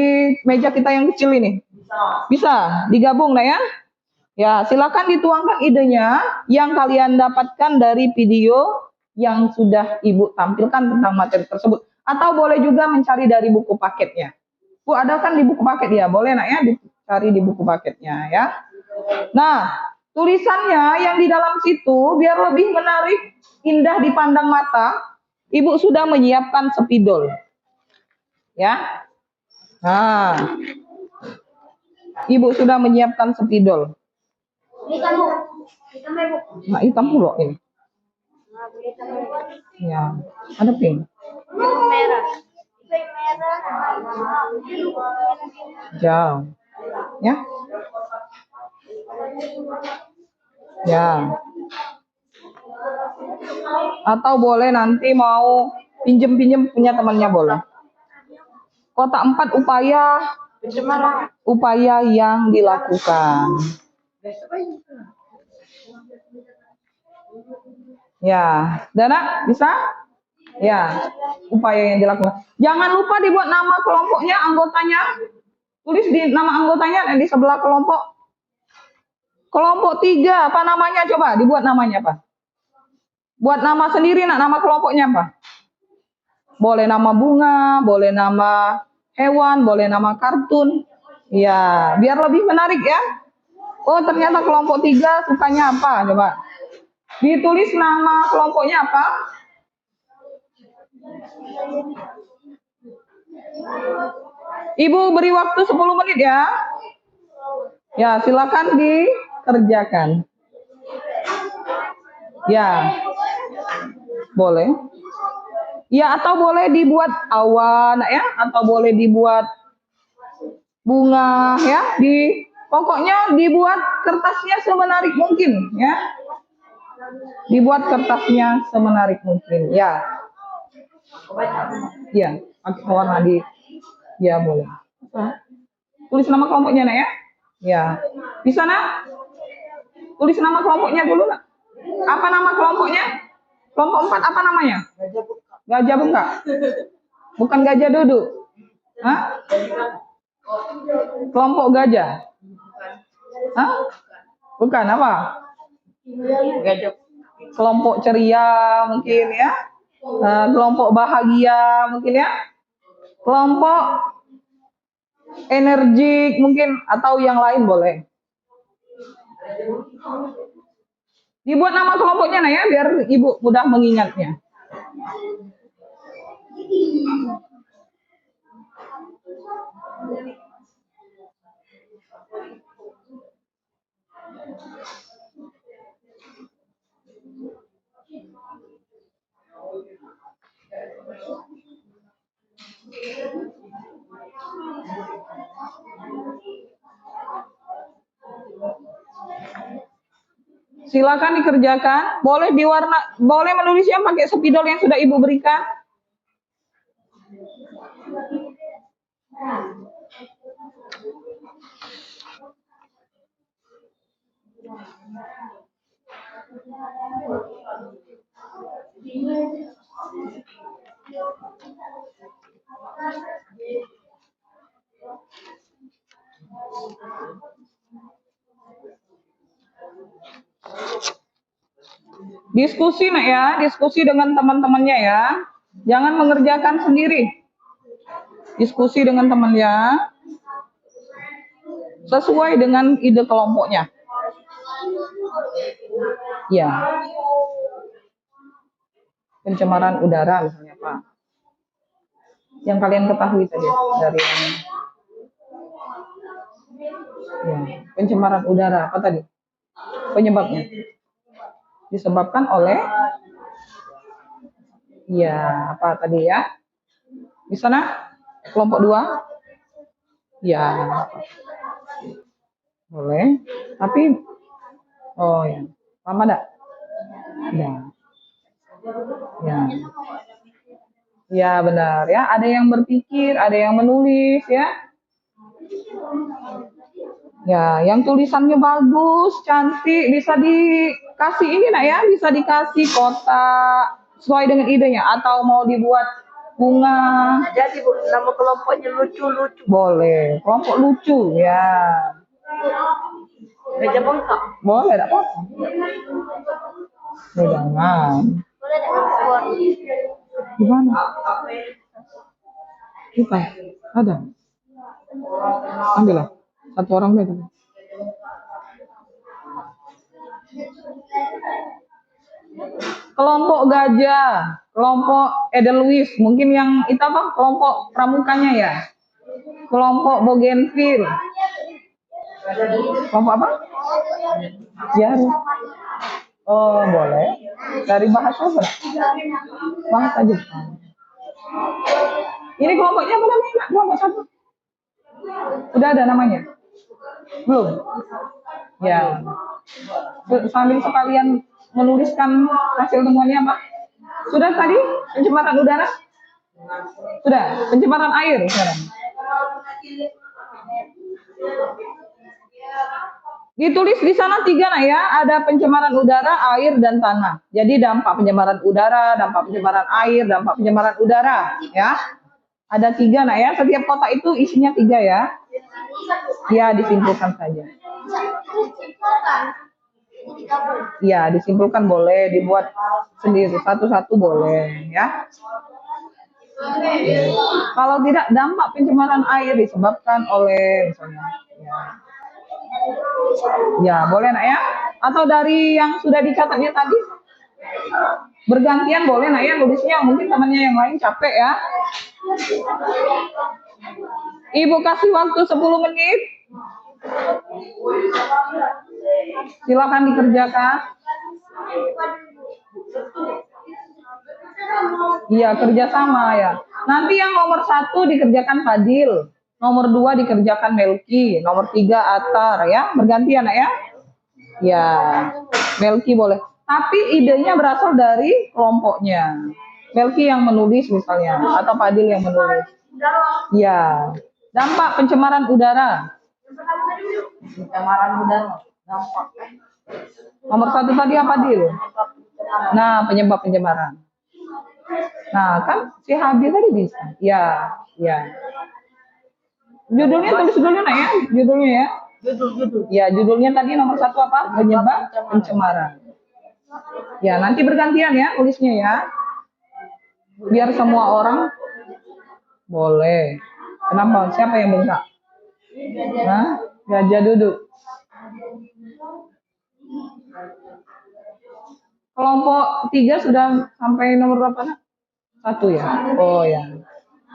meja kita yang kecil ini? Bisa, digabung nah ya. Ya, silakan dituangkan idenya yang kalian dapatkan dari video yang sudah Ibu tampilkan tentang materi tersebut. Atau boleh juga mencari dari buku paketnya. Bu, ada kan di buku paket ya? Boleh nak ya, dicari di buku paketnya ya. Nah, tulisannya yang di dalam situ biar lebih menarik, indah dipandang mata, Ibu sudah menyiapkan spidol. Ya. Nah, Ibu sudah menyiapkan spidol. Hitam, Bu. Hitam, Bu. Nah, hitam pula ini. Ya, ada pink. Merah. Jauh. Ya. Ya. Atau boleh nanti mau pinjem-pinjem punya temannya boleh. Kotak 4 upaya yang dilakukan. Ya, Dana bisa? Ya, upaya yang dilakukan. Jangan lupa dibuat nama kelompoknya, anggotanya. Tulis di nama anggotanya di sebelah kelompok. Kelompok 3, apa namanya coba? Dibuat namanya apa? Buat nama sendiri, nak nama kelompoknya apa? Boleh nama bunga, boleh nama hewan, boleh nama kartun. Ya, biar lebih menarik ya. Oh, ternyata kelompok 3 sukanya apa? Coba. Ditulis nama kelompoknya apa? Ibu beri waktu 10 menit ya. Ya, silakan dikerjakan. Ya. Boleh. Ya, atau boleh dibuat awan ya, atau boleh dibuat bunga ya, pokoknya dibuat kertasnya semenarik mungkin ya. Dibuat kertasnya semenarik mungkin ya. Ya, pakai warna ya boleh. Tulis nama kelompoknya nak ya. Ya. Bisa nak? Tulis nama kelompoknya dulu nak. Apa nama kelompoknya? Kelompok 4 apa namanya? Gajah bengkak. Bukan gajah duduk. Hah? Kelompok gajah. Hah? Bukan apa? Kelompok ceria mungkin ya. Kelompok bahagia mungkin ya. Kelompok energik mungkin atau yang lain boleh. Dibuat nama kelompoknya nah ya biar Ibu mudah mengingatnya. Silakan dikerjakan. Boleh menulisnya pakai spidol yang sudah Ibu berikan. Diskusi nak ya, diskusi dengan teman-temannya ya. Jangan mengerjakan sendiri. Diskusi dengan temannya sesuai dengan ide kelompoknya. Ya. Pencemaran udara misalnya Pak. Yang kalian ketahui tadi dari ya, pencemaran udara apa tadi? Penyebabnya disebabkan oleh ya apa tadi ya? Di sana kelompok 2 ya boleh tapi oh ya lama enggak? Ya. Ya. Ya benar ya, ada yang berpikir, ada yang menulis ya. Ya, yang tulisannya bagus, cantik, bisa dikasih ini nak ya, bisa dikasih kotak sesuai dengan idenya, atau mau dibuat bunga, Jadi Bu, nama kelompoknya lucu-lucu. boleh. Kelompok lucu, ya, Meja bengkak. boleh, tidak apa-apa. Jangan. Boleh tidak keluar? Gimana? Kita ada, ambillah satu orang beda. Kelompok gajah, kelompok Edelweiss, mungkin yang itu apa? Kelompok pramukanya ya. Kelompok Bougainville. Kelompok apa? Ya. Oh, boleh. Dari bahasa apa? Bahasa Jepang. Ini kelompoknya apa namanya? Kelompok satu. Udah ada namanya? Belum? Ya. Sambil sekalian menuliskan hasil temuannya apa? Sudah tadi pencemaran udara? Sudah, pencemaran air sekarang. Ditulis di sana 3 nak ya, ada pencemaran udara, air, dan tanah. Jadi dampak pencemaran udara, dampak pencemaran air, dampak pencemaran udara, ya. Ada 3 nak ya, setiap kotak itu isinya 3 ya. Ya, disimpulkan saja. Ya, disimpulkan boleh, dibuat sendiri, satu-satu boleh, ya. Kalau tidak, dampak pencemaran air disebabkan oleh misalnya, ya. Ya, boleh nak ya. Atau dari yang sudah dicatatnya tadi, bergantian boleh nak ya nulisnya. Mungkin temannya yang lain capek ya. Ibu kasih waktu 10 menit. Silakan dikerjakan. Iya, kerjasama ya. Nanti yang nomor 1 dikerjakan Fadil, nomor 2 dikerjakan Melki, nomor 3 Atar ya, bergantian ya. Ya, Melki boleh. Tapi idenya berasal dari kelompoknya. Melki yang menulis misalnya, atau Fadil yang menulis. Ya, dampak pencemaran udara. Pencemaran udara, dampak. Nomor 1 tadi apa, Fadil? Nah, penyebab pencemaran. Nah, kan si Habil tadi bisa. Ya, ya. Judulnya tulis dulu nak ya, judulnya ya. Judul. Ya, judulnya tadi nomor 1 apa? Penyebab pencemaran. Ya, nanti bergantian ya tulisnya ya. Biar semua orang boleh. Kenapa? Siapa yang bengkak? Hah? Gajah duduk. Kelompok 3 sudah sampai nomor berapa nak? 1 ya? Oh ya.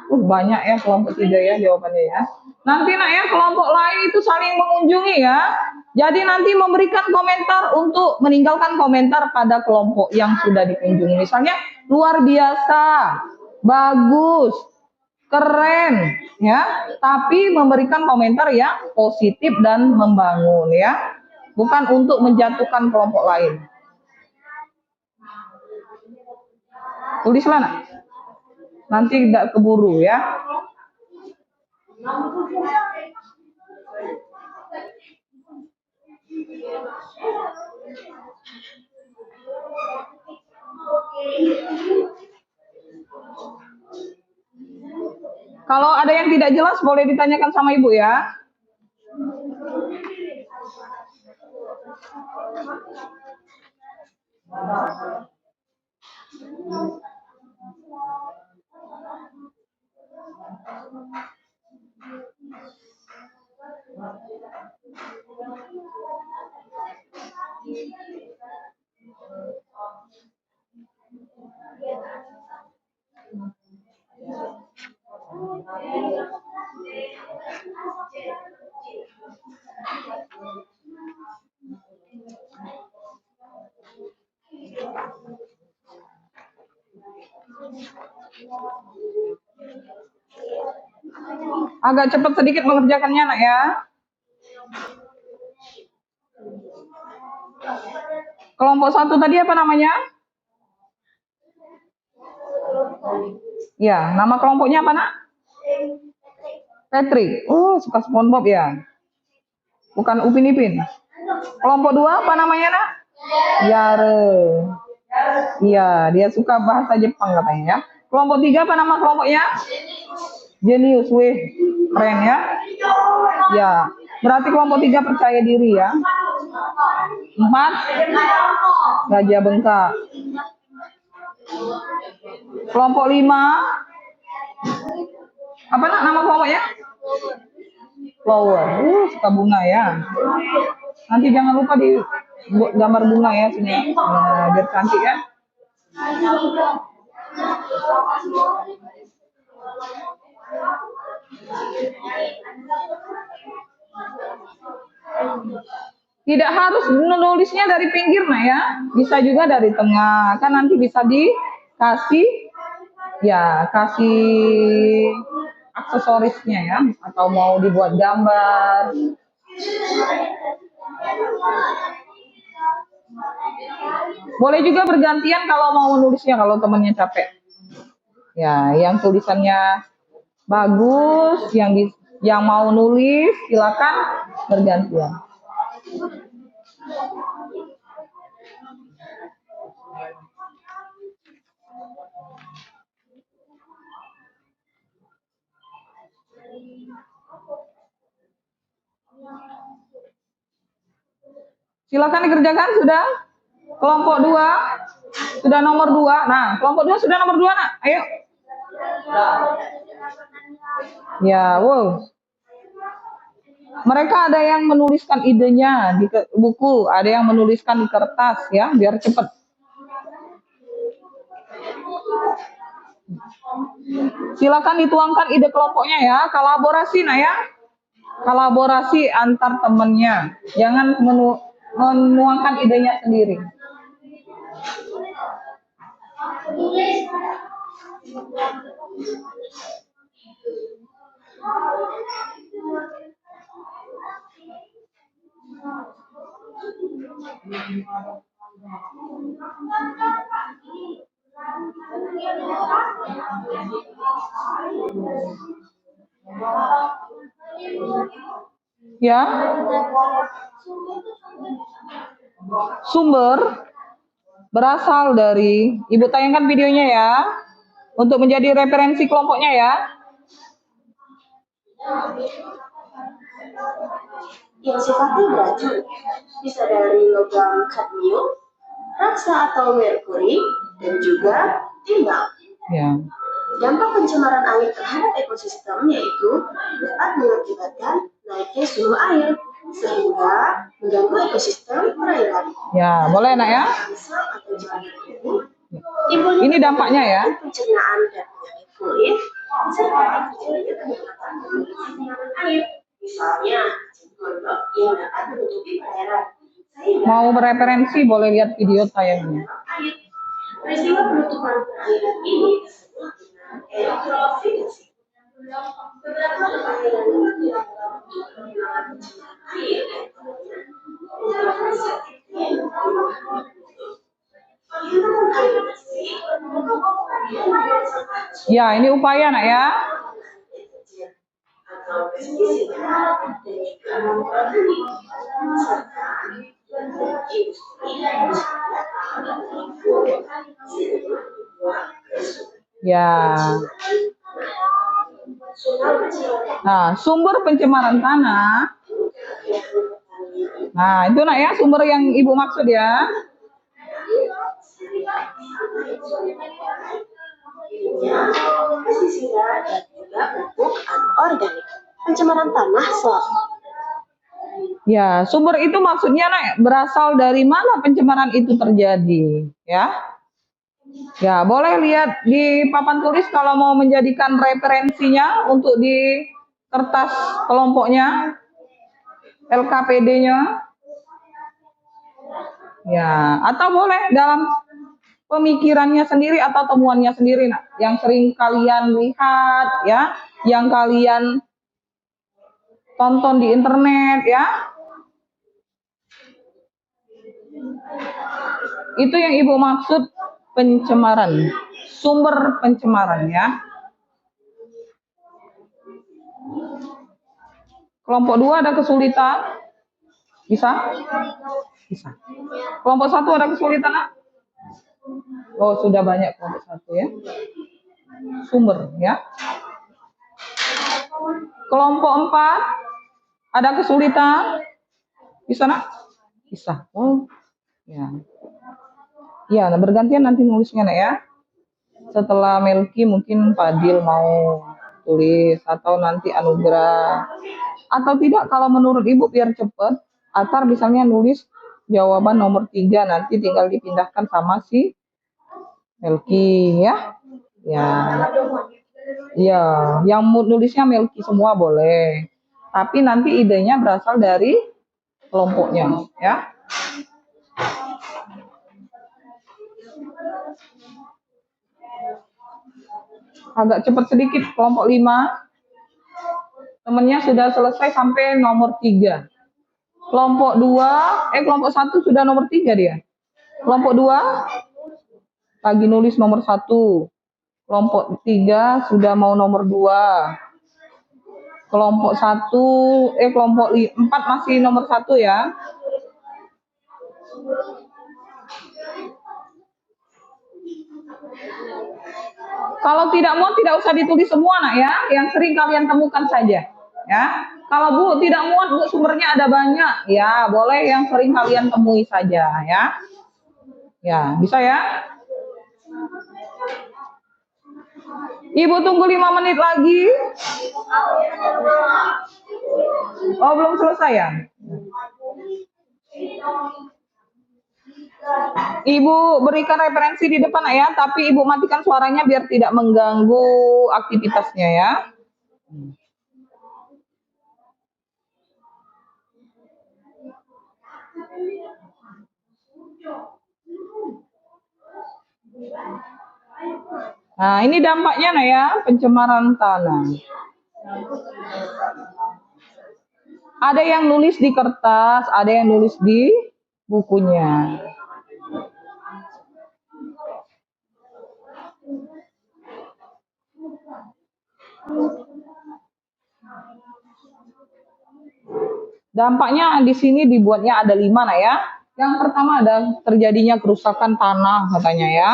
Banyak ya kelompok 3 ya jawabannya ya. Nanti nak ya kelompok lain itu saling mengunjungi ya. Jadi nanti memberikan komentar untuk meninggalkan komentar pada kelompok yang sudah dikunjungi. Misalnya luar biasa, bagus, keren ya. Tapi memberikan komentar yang positif dan membangun ya. Bukan untuk menjatuhkan kelompok lain. Tulislah nak. Nanti tidak keburu ya. Kalau ada yang tidak jelas boleh ditanyakan sama ibu ya. Agak cepat sedikit mengerjakannya nak ya. Kelompok 1 tadi apa namanya? Ya, nama kelompoknya apa nak? Patrick. Oh, suka SpongeBob ya. Bukan Upin Ipin. Kelompok 2 apa namanya, Nak? Yare. Iya, dia suka bahasa Jepang katanya ya. Kelompok 3 apa nama kelompoknya? Genius, weh. Keren ya. Ya, berarti kelompok 3 percaya diri ya. 4 Gajah Bengkak. Kelompok 5 apa nak nama kelompoknya? Flower. Suka bunga ya. Nanti jangan lupa di gambar bunga ya sini. Nah, biar cantik ya. Tidak harus menulisnya dari pinggir nah ya. Bisa juga dari tengah. Kan nanti bisa dikasih ya, kasih aksesorisnya ya, atau mau dibuat gambar. Boleh juga bergantian kalau mau menulisnya kalau temannya capek. Ya, yang tulisannya bagus, yang mau nulis silakan bergantian. Silakan dikerjakan sudah. Kelompok 2 sudah nomor 2. Nah, kelompok 2 sudah nomor 2, Nak. Ayo. Ya, wow. Mereka ada yang menuliskan idenya di buku, ada yang menuliskan di kertas ya, biar cepat. Silakan dituangkan ide kelompoknya ya, kolaborasi nah ya. Kolaborasi antar temannya. Jangan menuangkan idenya sendiri. Ya. Sumber berasal dari, Ibu tayangkan videonya ya, untuk menjadi referensi kelompoknya ya. Yang sifatnya beracun bisa dari logam kadmium, raksa atau merkuri, dan juga timbal. Ya. Dampak pencemaran air terhadap ekosistem yaitu dapat mengakibatkan naiknya suhu air sehingga mengganggu ekosistem perairan. Ya, boleh nak ya. Ini dampaknya ya. Pencernaan dan penyakit kulit serta terjadinya peningkatan pencemaran air. Misalnya, gondok yang dapat menutupi perairan. Mau bereferensi boleh lihat video tayangnya. Peristiwa penutupan perairan ini disebut eutrofikasi. Beberapa perairan yang tidak dalam pencemaran air, Ya, ini upaya nak ya. Ya. Nah, sumber pencemaran tanah. Nah, itu nak ya sumber yang Ibu maksud ya. Pestisida dan juga pupuk anorganik. Pencemaran tanah soil. Ya, sumber itu maksudnya nak berasal dari mana pencemaran itu terjadi, ya. Ya, boleh lihat di papan tulis kalau mau menjadikan referensinya untuk di kertas kelompoknya, LKPD-nya. Ya, atau boleh dalam pemikirannya sendiri atau temuannya sendiri, nak, yang sering kalian lihat, ya, yang kalian tonton di internet, ya. Itu yang Ibu maksud pencemaran, sumber pencemaran ya. Kelompok 2 ada kesulitan? Bisa? Bisa. Kelompok 1 ada kesulitan, Nak? Oh, sudah banyak kelompok 1 ya. Sumber ya. Kelompok 4 ada kesulitan? Bisa, Nak? Bisa. Oh, ya. Ya, nah bergantian nanti nulisnya, Nak ya. Setelah Melki mungkin Fadil mau tulis atau nanti Anugrah. Atau tidak kalau menurut Ibu biar cepat, Atar misalnya nulis jawaban nomor 3 nanti tinggal dipindahkan sama si Melki ya. Ya. Ya, yang nulisnya Melki semua boleh. Tapi nanti idenya berasal dari kelompoknya ya. Agak cepat sedikit kelompok 5. Temennya sudah selesai sampai nomor 3. Kelompok 2, kelompok 1 sudah nomor 3 dia. Kelompok 2 lagi nulis nomor 1. Kelompok 3 sudah mau nomor 2. Kelompok 1, kelompok 4 masih nomor 1 ya. Kalau tidak mau tidak usah ditulis semua, Nak ya. Yang sering kalian temukan saja. Ya. Kalau Bu tidak muat, Bu sumbernya ada banyak. Ya, boleh yang sering kalian temui saja ya. Ya, bisa ya? Ibu tunggu 5 menit lagi. Oh, belum selesai ya? Ibu berikan referensi di depan ya, tapi Ibu matikan suaranya biar tidak mengganggu aktivitasnya ya. Nah, ini dampaknya nah ya, pencemaran tanah. Ada yang nulis di kertas, ada yang nulis di bukunya. Dampaknya di sini dibuatnya ada 5 nah ya. Yang pertama ada terjadinya kerusakan tanah katanya ya.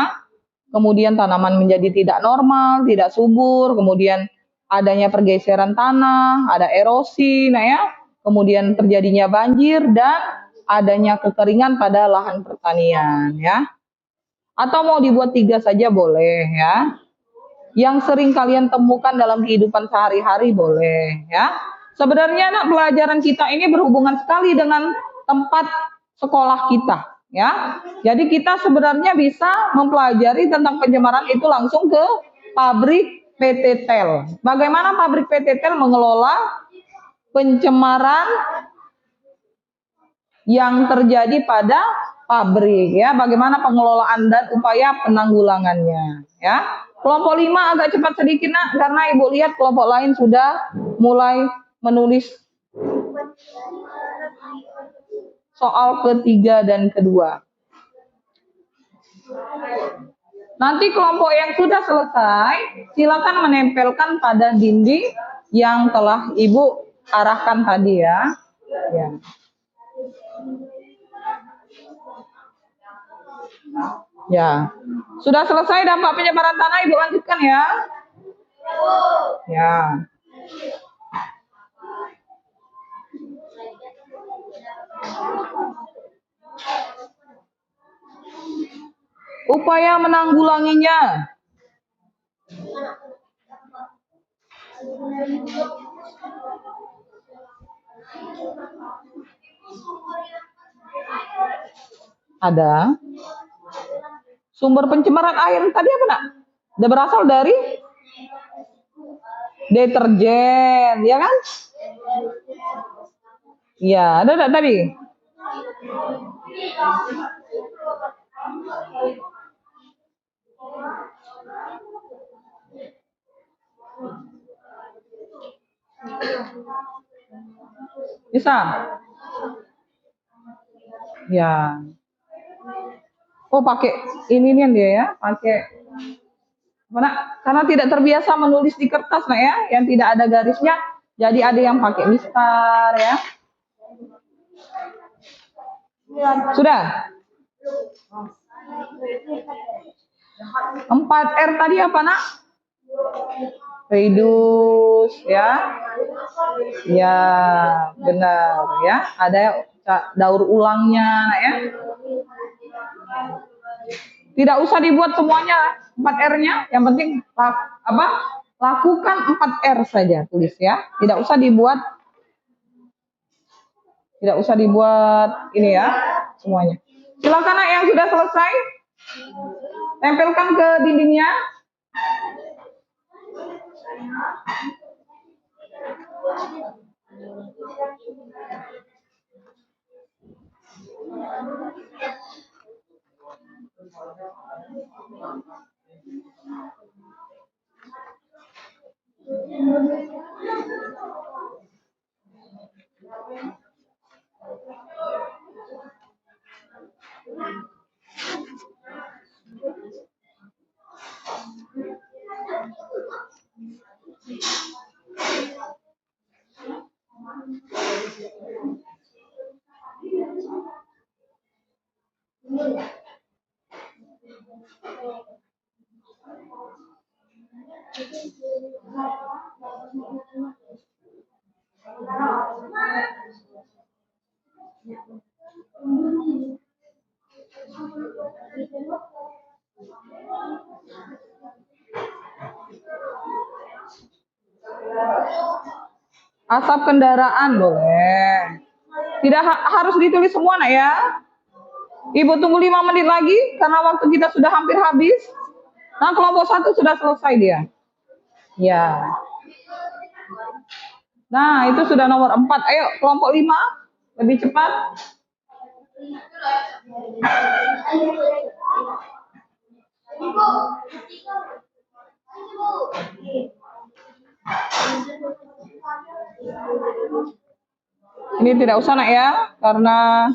Kemudian tanaman menjadi tidak normal, tidak subur, kemudian adanya pergeseran tanah, ada erosi nah ya. Kemudian terjadinya banjir dan adanya kekeringan pada lahan pertanian ya. Atau mau dibuat 3 saja boleh ya. Yang sering kalian temukan dalam kehidupan sehari-hari boleh ya. Sebenarnya anak pelajaran kita ini berhubungan sekali dengan tempat sekolah kita ya. Jadi kita sebenarnya bisa mempelajari tentang pencemaran itu langsung ke pabrik PT TEL. Bagaimana pabrik PT TEL mengelola pencemaran yang terjadi pada pabrik ya. Bagaimana pengelolaan dan upaya penanggulangannya ya. Kelompok 5 agak cepat sedikit Nak karena Ibu lihat kelompok lain sudah mulai menulis soal ketiga dan kedua. Nanti kelompok yang sudah selesai, silakan menempelkan pada dinding yang telah Ibu arahkan tadi ya. Ya. Ya. Sudah selesai dampak penyebaran tanah, Ibu lanjutkan ya. Ya. Upaya menanggulanginya. Ada. Sumber pencemaran air tadi apa Nak? Udah berasal dari deterjen, ya kan? Ya, ada enggak tadi? Bisa? Ya. Oh, pakai ini nih dia ya, pakai mana? Karena tidak terbiasa menulis di kertas, Nak ya, yang tidak ada garisnya. Jadi ada yang pakai mistar ya. Sudah? 4R tadi apa, Nak? Reduce ya. Ya, benar ya. Ada daur ulangnya, Nak ya. Tidak usah dibuat semuanya 4R-nya, yang penting lakukan 4R saja tulis ya. Tidak usah dibuat ini ya semuanya. Silakan Nak yang sudah selesai. Tempelkan ke dindingnya. Asap kendaraan boleh. Tidak harus ditulis semua, Nak ya. Ibu tunggu 5 menit lagi karena waktu kita sudah hampir habis. Nah, kelompok 1 sudah selesai dia. Ya. Nah, itu sudah nomor 4. Ayo, kelompok 5 lebih cepat. Ini tidak usah, Nak ya, karena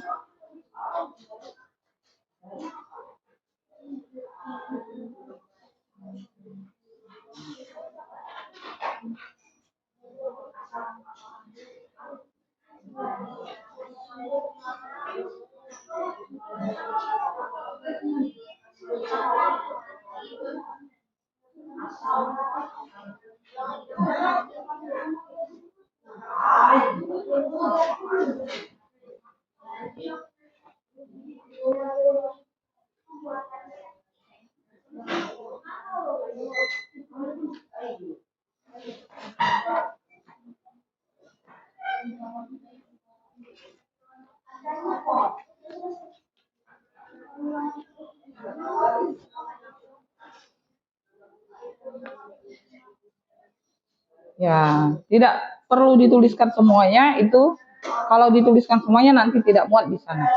ya, tidak perlu dituliskan semuanya itu. Kalau dituliskan semuanya nanti tidak muat di sana.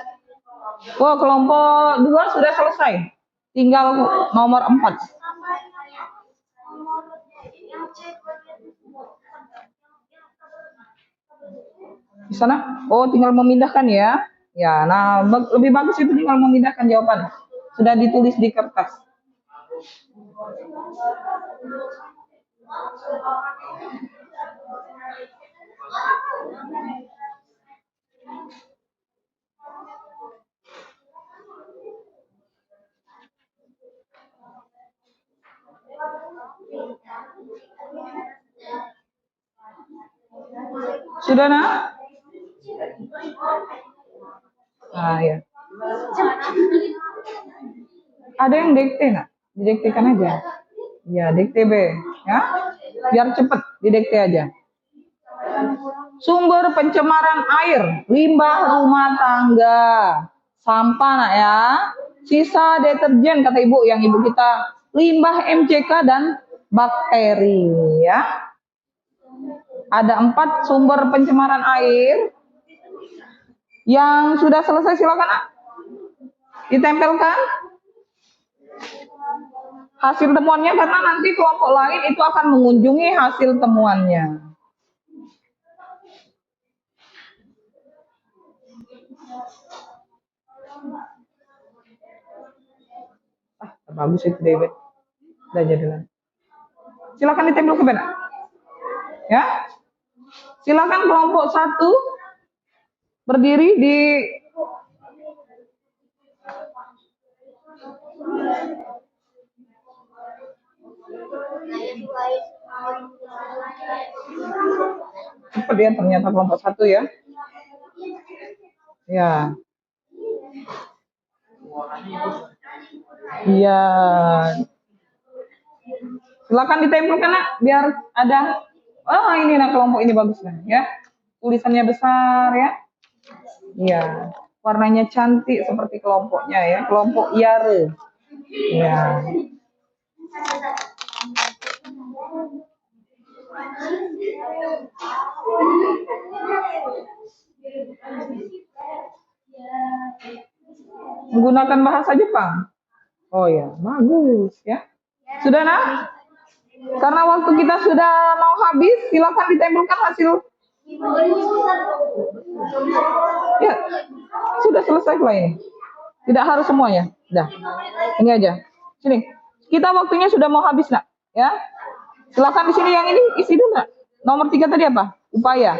Oh, kelompok 2 sudah selesai. Tinggal nomor 4. Di sana? Oh, tinggal memindahkan ya. Ya, nah lebih bagus itu tinggal memindahkan jawaban. Sudah ditulis di kertas. Sudah, Nak? Ah, ya. Ada yang dikte, Nak? Didiktekan aja. Ya, dikte B. Ya. Biar cepat, didikte aja. Sumber pencemaran air, limbah rumah tangga, sampah, Nak ya. Sisa deterjen, kata Ibu, yang Ibu kita, limbah MCK dan bakteri, ya. Ada 4 sumber pencemaran air. Yang sudah selesai silakan, Nak. Ditempelkan hasil temuannya karena nanti kelompok lain itu akan mengunjungi hasil temuannya. Bagus itu David. Udah jadi lah. Silakan ditempel ke benak. Ya. Silakan kelompok 1 berdiri di cepat ya, ternyata kelompok 1 ya. Ya. Iya. Silakan ditempelkan nak, biar ada. Oh ini nak kelompok ini bagus kan ya. Tulisannya besar ya. Iya. Warnanya cantik seperti kelompoknya ya. Kelompok IARE. Ya. Menggunakan bahasa Jepang. Oh ya, bagus ya. Sudah nak? Karena waktu kita sudah mau habis, silakan ditempelkan hasil. Ya, sudah selesai lah ini. Tidak harus semuanya. Dah, ini aja. Sini. Kita waktunya sudah mau habis nak. Ya. Silakan di sini yang ini isi dulu nak. Nomor 3 tadi apa? Upaya.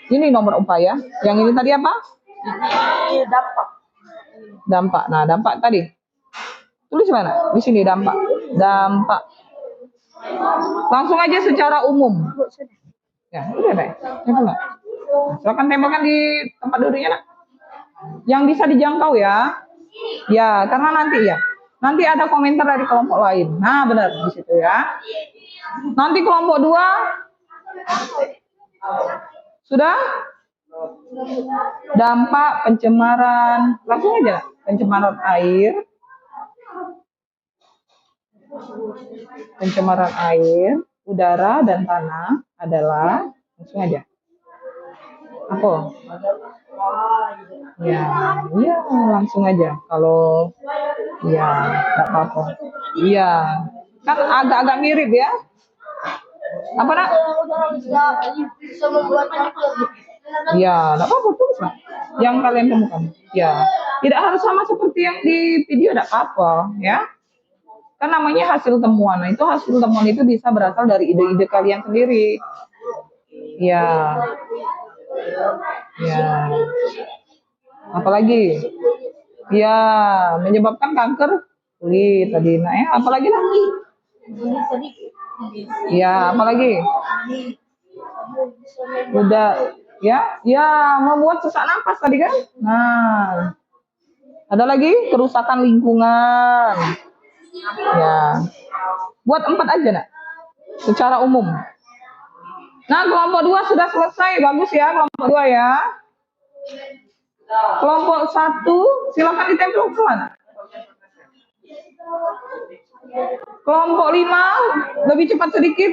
Ini nomor upaya. Yang ini tadi apa? Ini dampak. Dampak. Nah, dampak tadi. Tulis mana? Di sini dampak. Dampak. Langsung aja secara umum. Ya, udah deh. Tempel nggak? Nah, silakan tempelkan di tempat duduknya nak. Yang bisa dijangkau ya. Ya, karena nanti ada komentar dari kelompok lain. Nah, benar di situ ya. Nanti kelompok 2 sudah dampak pencemaran. Langsung aja pencemaran air. Pencemaran air, udara dan tanah adalah langsung aja. Apa? Ya, iya langsung aja. Kalau ya nggak apa-apa. Iya, kan agak-agak mirip ya. Apa nak? Bisa membuat campur. Ya, nggak apa-apa tulis lah. Yang kalian temukan. Ya, tidak harus sama seperti yang di video, nggak apa-apa ya. Kan namanya hasil temuan. Nah, itu hasil temuan itu bisa berasal dari ide-ide kalian sendiri. Ya. Ya. Apalagi? Ya, menyebabkan kanker kulit tadi. Nah, ya, apalagi lagi? Ya, apalagi? Udah ya, membuat sesak napas tadi kan? Nah. Ada lagi kerusakan lingkungan. Ya. Buat 4 aja nak. Secara umum. Nah, kelompok 2 sudah selesai. Bagus ya kelompok 2 ya. Kelompok 1 silakan ditempelkan. Kelompok 5 lebih cepat sedikit.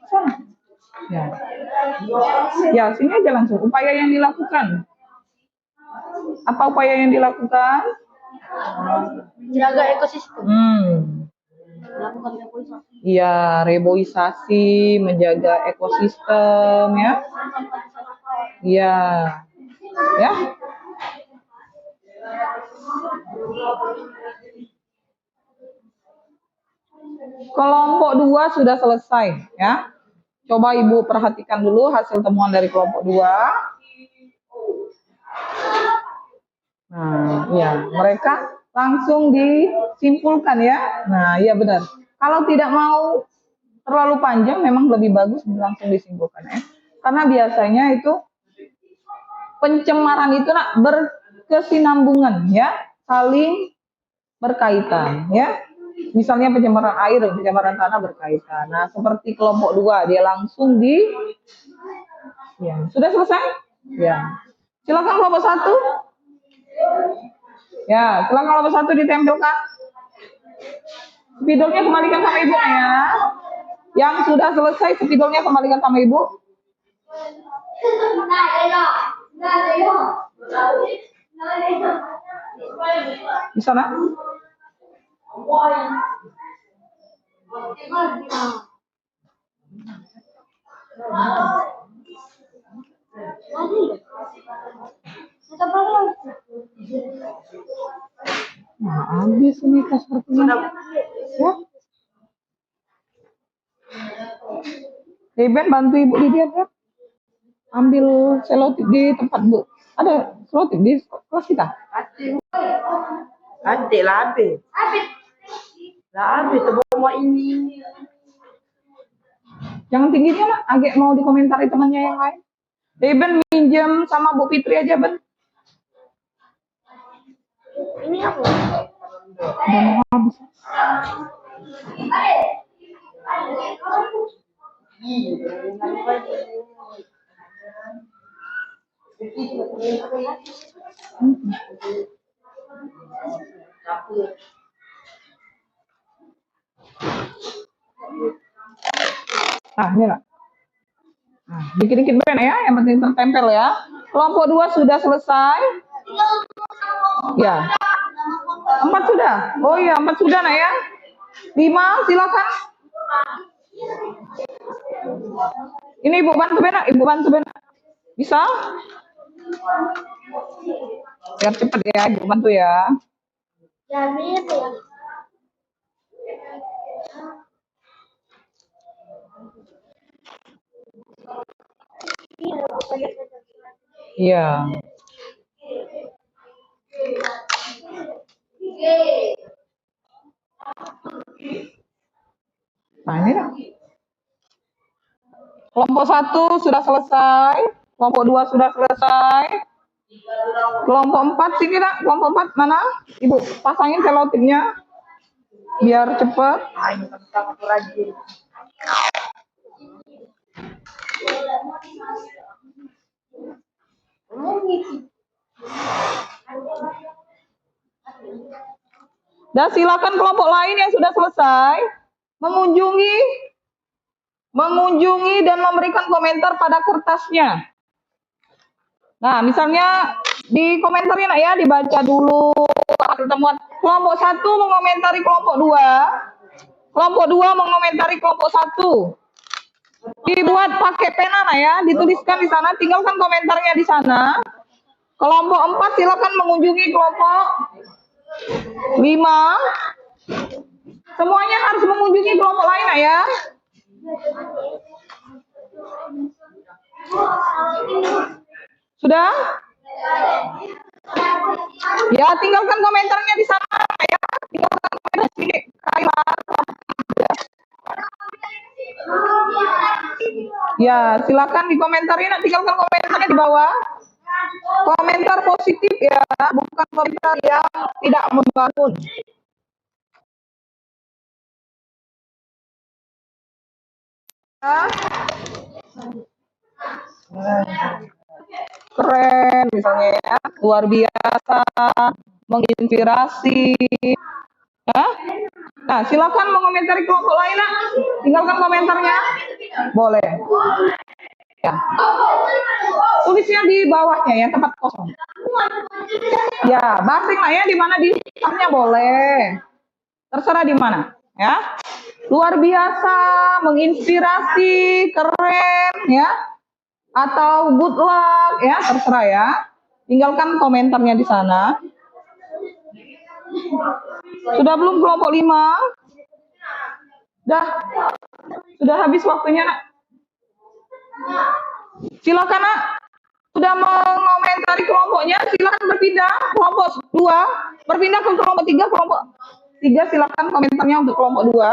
Sana. Ya. Ya, sini aja langsung. Upaya yang dilakukan. Apa upaya yang dilakukan? Jaga ekosistem. Melakukan reboisasi. Iya, reboisasi, menjaga ekosistem ya. Iya. Ya. Kelompok 2 sudah selesai ya. Coba Ibu perhatikan dulu hasil temuan dari kelompok 2. Nah, ya, mereka langsung disimpulkan ya. Nah, iya benar. Kalau tidak mau terlalu panjang, memang lebih bagus langsung disimpulkan ya. Karena biasanya itu pencemaran itu nak berkesinambungan ya, saling berkaitan ya. Misalnya pencemaran air dan pencemaran tanah berkaitan. Nah, seperti kelompok 2 dia langsung ya, sudah selesai? Ya. Silakan kelompok 1. Ya, silakan kelompok 1 ditempelkan. Spidolnya kembalikan sama Ibu ya. Yang sudah selesai spidolnya kembalikan sama Ibu. Di sana. Nah, habis ini sepertinya. Ya. Ben bantu Ibu Lydia, Ben. Ambil selotip di tempat Bu. Ada selotip di kelas kita? Ade labe. Labe tuh mau ini. Jangan tingginya nak, agak mau dikomentari temannya yang lain. Ben minjem sama Bu Fitri aja, Ben. Ini aku. Udah mau habis. Nah, ini lah. Nah, dikit-dikit Ben ya, yang penting tertempel ya. Kelompok 2 sudah selesai. Ya. 4 sudah. Oh iya, 4 sudah nak ya. 5 silakan. Ini Ibu bantu Ben, Ibu bantu Ben. Bisa? Biar cepet ya, Ibu bantu ya. Iya. Nah, ini lah. Kelompok 1 sudah selesai, kelompok 2 sudah selesai. Kelompok 4 sini nak, kelompok 4 mana? Ibu pasangin selotipnya biar cepet. Dan silakan kelompok lain yang sudah selesai mengunjungi dan memberikan komentar pada kertasnya. Nah, misalnya di komentarnya nak ya, dibaca dulu hasil temuan. Kelompok 1 mengomentari kelompok 2. Kelompok 2 mengomentari kelompok 1. Dibuat pakai pena nak ya, dituliskan di sana, tinggalkan komentarnya di sana. Kelompok 4 silakan mengunjungi kelompok 5. Semuanya harus mengunjungi kelompok lain nak ya. Sudah? Ya, tinggalkan komentarnya di sana ya. Tinggalkan komentar di sini. Ya, silakan dikomentarin, tinggalkan komentarnya di bawah. Komentar positif ya, bukan komentar yang tidak membangun. Keren misalnya ya, luar biasa, menginspirasi. Ya? Nah, silakan mengomentari kelompok lain, nak. Tinggalkan komentarnya. Boleh. Ya. Tulisnya di bawahnya ya, tempat kosong. Ya, basing lah ya, di mana di depannya boleh. Terserah di mana, ya. Luar biasa, menginspirasi, keren, ya. Atau good luck, ya, terserah ya. Tinggalkan komentarnya di sana. Sudah belum kelompok 5? Sudah habis waktunya, nak. Silakan, nak. Sudah mengomentari kelompoknya, silakan berpindah. Kelompok 2, berpindah ke kelompok 3. Kelompok 3 silakan komentarnya untuk kelompok 2.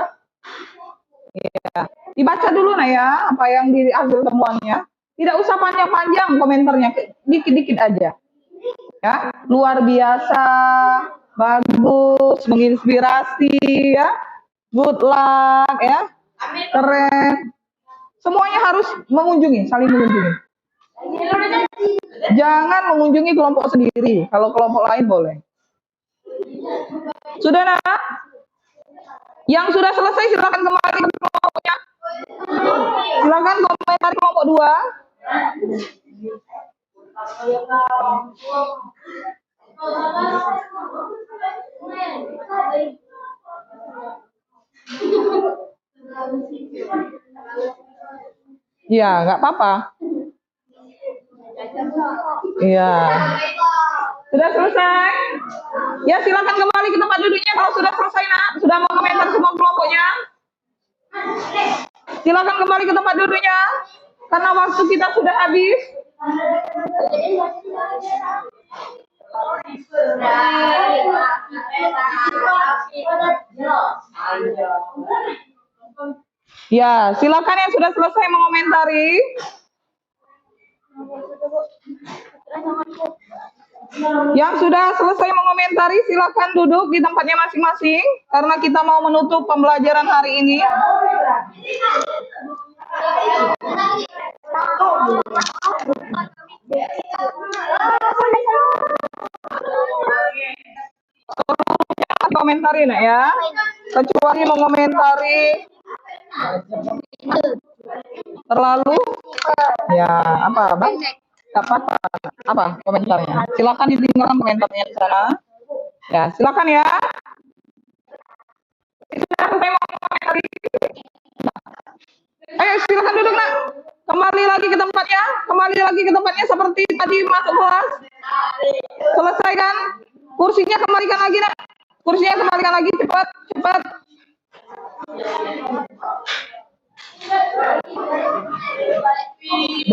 Ya. Dibaca dulu nah ya, apa yang di hasil temuannya. Tidak usah panjang-panjang komentarnya, dikit-dikit aja. Ya, luar biasa, bagus, menginspirasi ya. Good luck ya. Keren. Semuanya harus mengunjungi, saling mengunjungi. Jangan mengunjungi kelompok sendiri, kalau kelompok lain boleh. Sudah, nak? Yang sudah selesai silakan kembali ke kelompoknya. Silakan komentar kelompok 2. Ya, nggak apa-apa. Iya. Sudah selesai? Ya, silakan kembali ke tempat duduknya kalau sudah selesai, nak. Sudah mengomentar semua kelompoknya. Silakan kembali ke tempat duduknya karena waktu kita sudah habis. Ya, silakan yang sudah selesai mengomentari. Yang sudah selesai mengomentari, silakan duduk di tempatnya masing-masing karena kita mau menutup pembelajaran hari ini. Komentari nak ya, kecuali mengomentari terlalu ya apa bang dapat apa komentarnya, silakan ditinggalkan komentarnya di sana ya, silakan ya. Sudah selesai mengomentari, ayo silakan duduk nak, kembali lagi ke tempatnya seperti tadi masuk kelas. Selesaikan kursinya, kembalikan lagi nak, kursinya kembalikan lagi, cepat.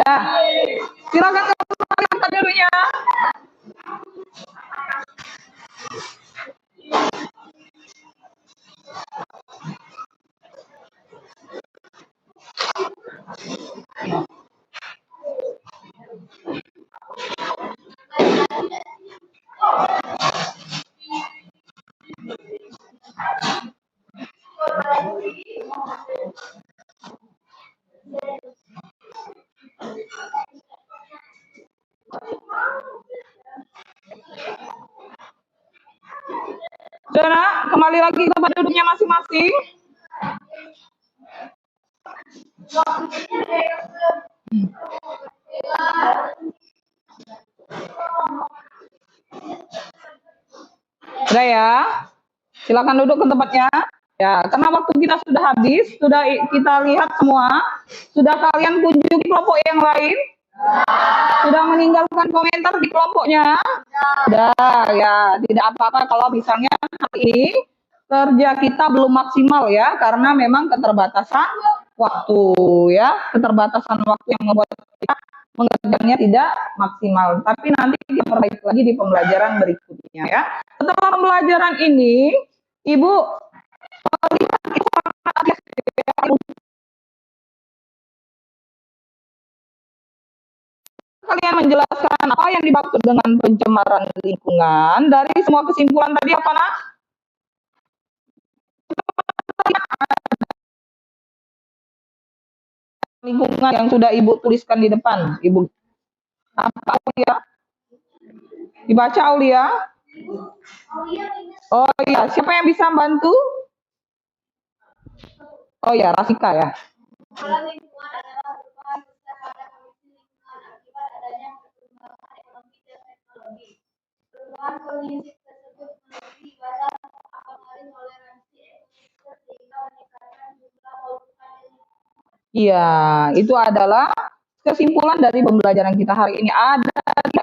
Dah, silakan kembali ke tempat duduknya. Sudah nak, kembali lagi ke tempat duduknya masing-masing. Sudah ya, silakan duduk ke tempatnya. Ya, karena waktu kita sudah habis, sudah kita lihat semua, sudah kalian kunjungi kelompok yang lain, sudah meninggalkan komentar di kelompoknya. Sudah ya, tidak apa-apa kalau misalnya hari ini kerja kita belum maksimal ya, karena memang keterbatasan waktu ya, keterbatasan waktu yang membuat kita mengerjakannya tidak maksimal. Tapi nanti kita perbaiki lagi di pembelajaran berikutnya ya. Setelah pembelajaran ini, Ibu kalian menjelaskan apa yang dimaksud dengan pencemaran lingkungan dari semua kesimpulan tadi apa nak? Lingkungan yang sudah Ibu tuliskan di depan, Ibu. Apa Aulia? Dibaca Aulia? Oh iya, siapa yang bisa bantu? Oh ya, Rasika ya. Iya, itu adalah kesimpulan dari pembelajaran kita hari ini. Ada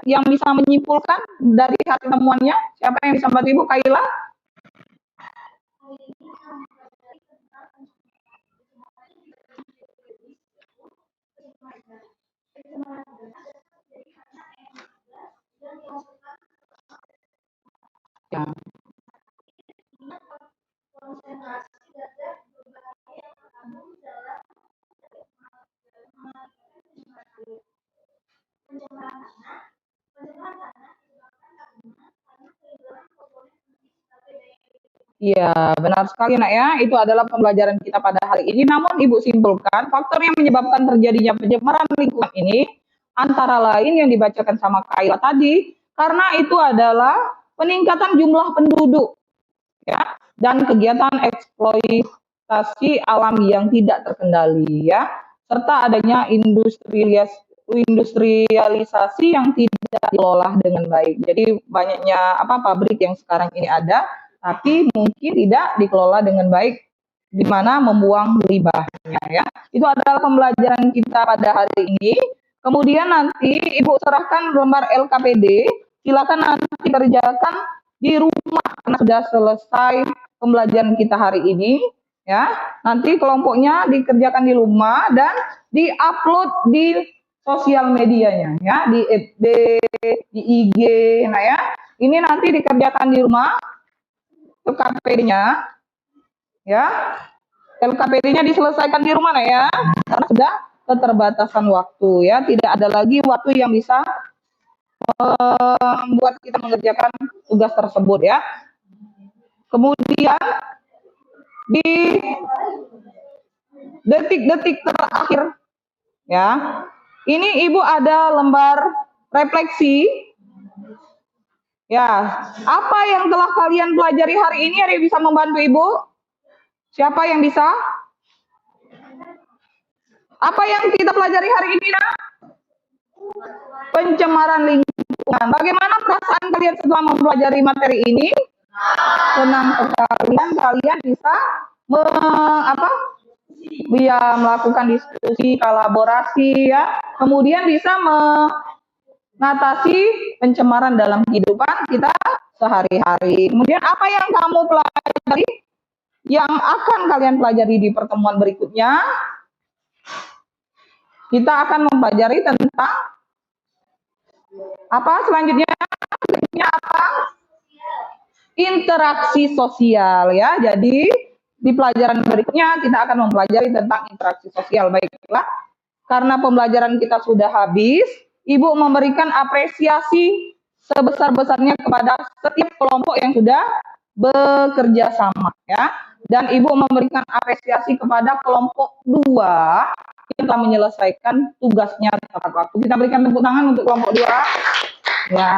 yang bisa menyimpulkan dari hasil temuannya? Siapa yang bisa bantu Ibu? Kaila? Ya. Iya, benar sekali nak ya. Itu adalah pembelajaran kita pada hari ini. Namun Ibu simpulkan, faktor yang menyebabkan terjadinya pencemaran lingkungan ini antara lain yang dibacakan sama Kaila tadi, karena itu adalah peningkatan jumlah penduduk ya, dan kegiatan eksploitasi alam yang tidak terkendali ya, serta adanya industrialisasi yang tidak dikelola dengan baik. Jadi banyaknya pabrik yang sekarang ini ada, tapi mungkin tidak dikelola dengan baik, di mana membuang limbahnya ya. Itu adalah pembelajaran kita pada hari ini. Kemudian nanti Ibu serahkan lembar LKPD, silakan nanti kerjakan di rumah karena sudah selesai pembelajaran kita hari ini Ya, nanti kelompoknya dikerjakan di rumah dan diupload di sosial medianya, ya, di FB, di IG. Nah ya, ini nanti dikerjakan di rumah, LKPD-nya, ya, LKPD-nya diselesaikan di rumah, nah ya, karena sudah keterbatasan waktu, ya, tidak ada lagi waktu yang bisa membuat kita mengerjakan tugas tersebut, ya. Kemudian di detik-detik terakhir, ya, ini Ibu ada lembar refleksi, ya. Apa yang telah kalian pelajari hari ini? Ada yang bisa membantu Ibu? Siapa yang bisa? Apa yang kita pelajari hari ini, nak? Pencemaran lingkungan. Bagaimana perasaan kalian setelah mempelajari materi ini? Senang sekali. Kalian bisa melakukan diskusi, kolaborasi, ya. Kemudian bisa mengatasi pencemaran dalam kehidupan kita sehari-hari. Kemudian apa yang kamu pelajari? Yang akan kalian pelajari di pertemuan berikutnya? Kita akan mempelajari tentang apa selanjutnya? Selanjutnya apa? Interaksi sosial, ya. Jadi di pelajaran berikutnya kita akan mempelajari tentang interaksi sosial. Baiklah, karena pembelajaran kita sudah habis, Ibu memberikan apresiasi sebesar-besarnya kepada setiap kelompok yang sudah bekerja sama, ya. Dan Ibu memberikan apresiasi kepada kelompok 2 yang telah menyelesaikan tugasnya tepat waktu. Kita berikan tepuk tangan untuk kelompok 2. Ya.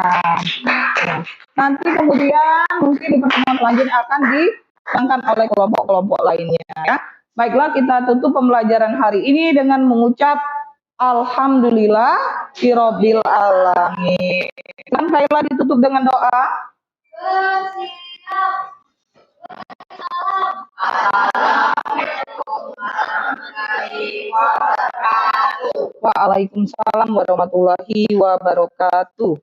Nanti kemudian mungkin di pertemuan selanjutnya akan dilakukan oleh kelompok-kelompok lainnya, ya. Baiklah, kita tutup pembelajaran hari ini dengan mengucap Alhamdulillah Rabbil Alamin. Dan baiklah, ditutup dengan doa. Waalaikumsalam warahmatullahi wabarakatuh.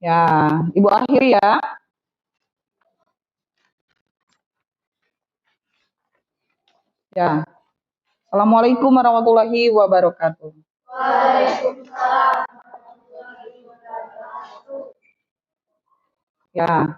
Ya, Ibu akhiri ya. Ya. Assalamualaikum warahmatullahi wabarakatuh. Waalaikumsalam. Ya.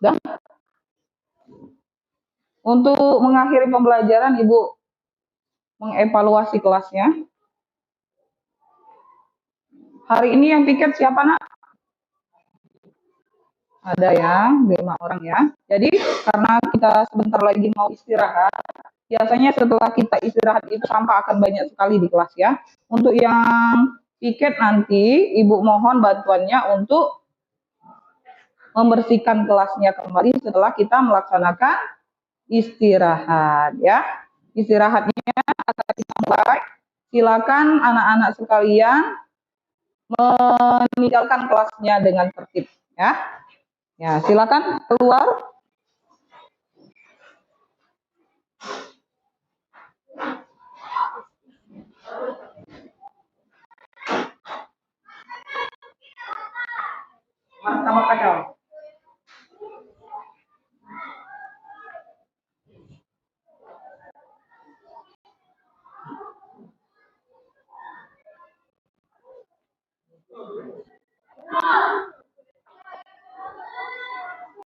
Dan untuk mengakhiri pembelajaran, Ibu mengevaluasi kelasnya. Hari ini yang piket siapa, nak? Ada ya, 5 orang ya. Jadi karena kita sebentar lagi mau istirahat, biasanya setelah kita istirahat itu sampah akan banyak sekali di kelas ya. Untuk yang piket nanti, Ibu mohon bantuannya untuk membersihkan kelasnya kembali setelah kita melaksanakan istirahat ya. Istirahatnya akan kita mulai. Silakan anak-anak sekalian meninggalkan kelasnya dengan tertib ya. Ya, silakan keluar. Mas, sama kacau.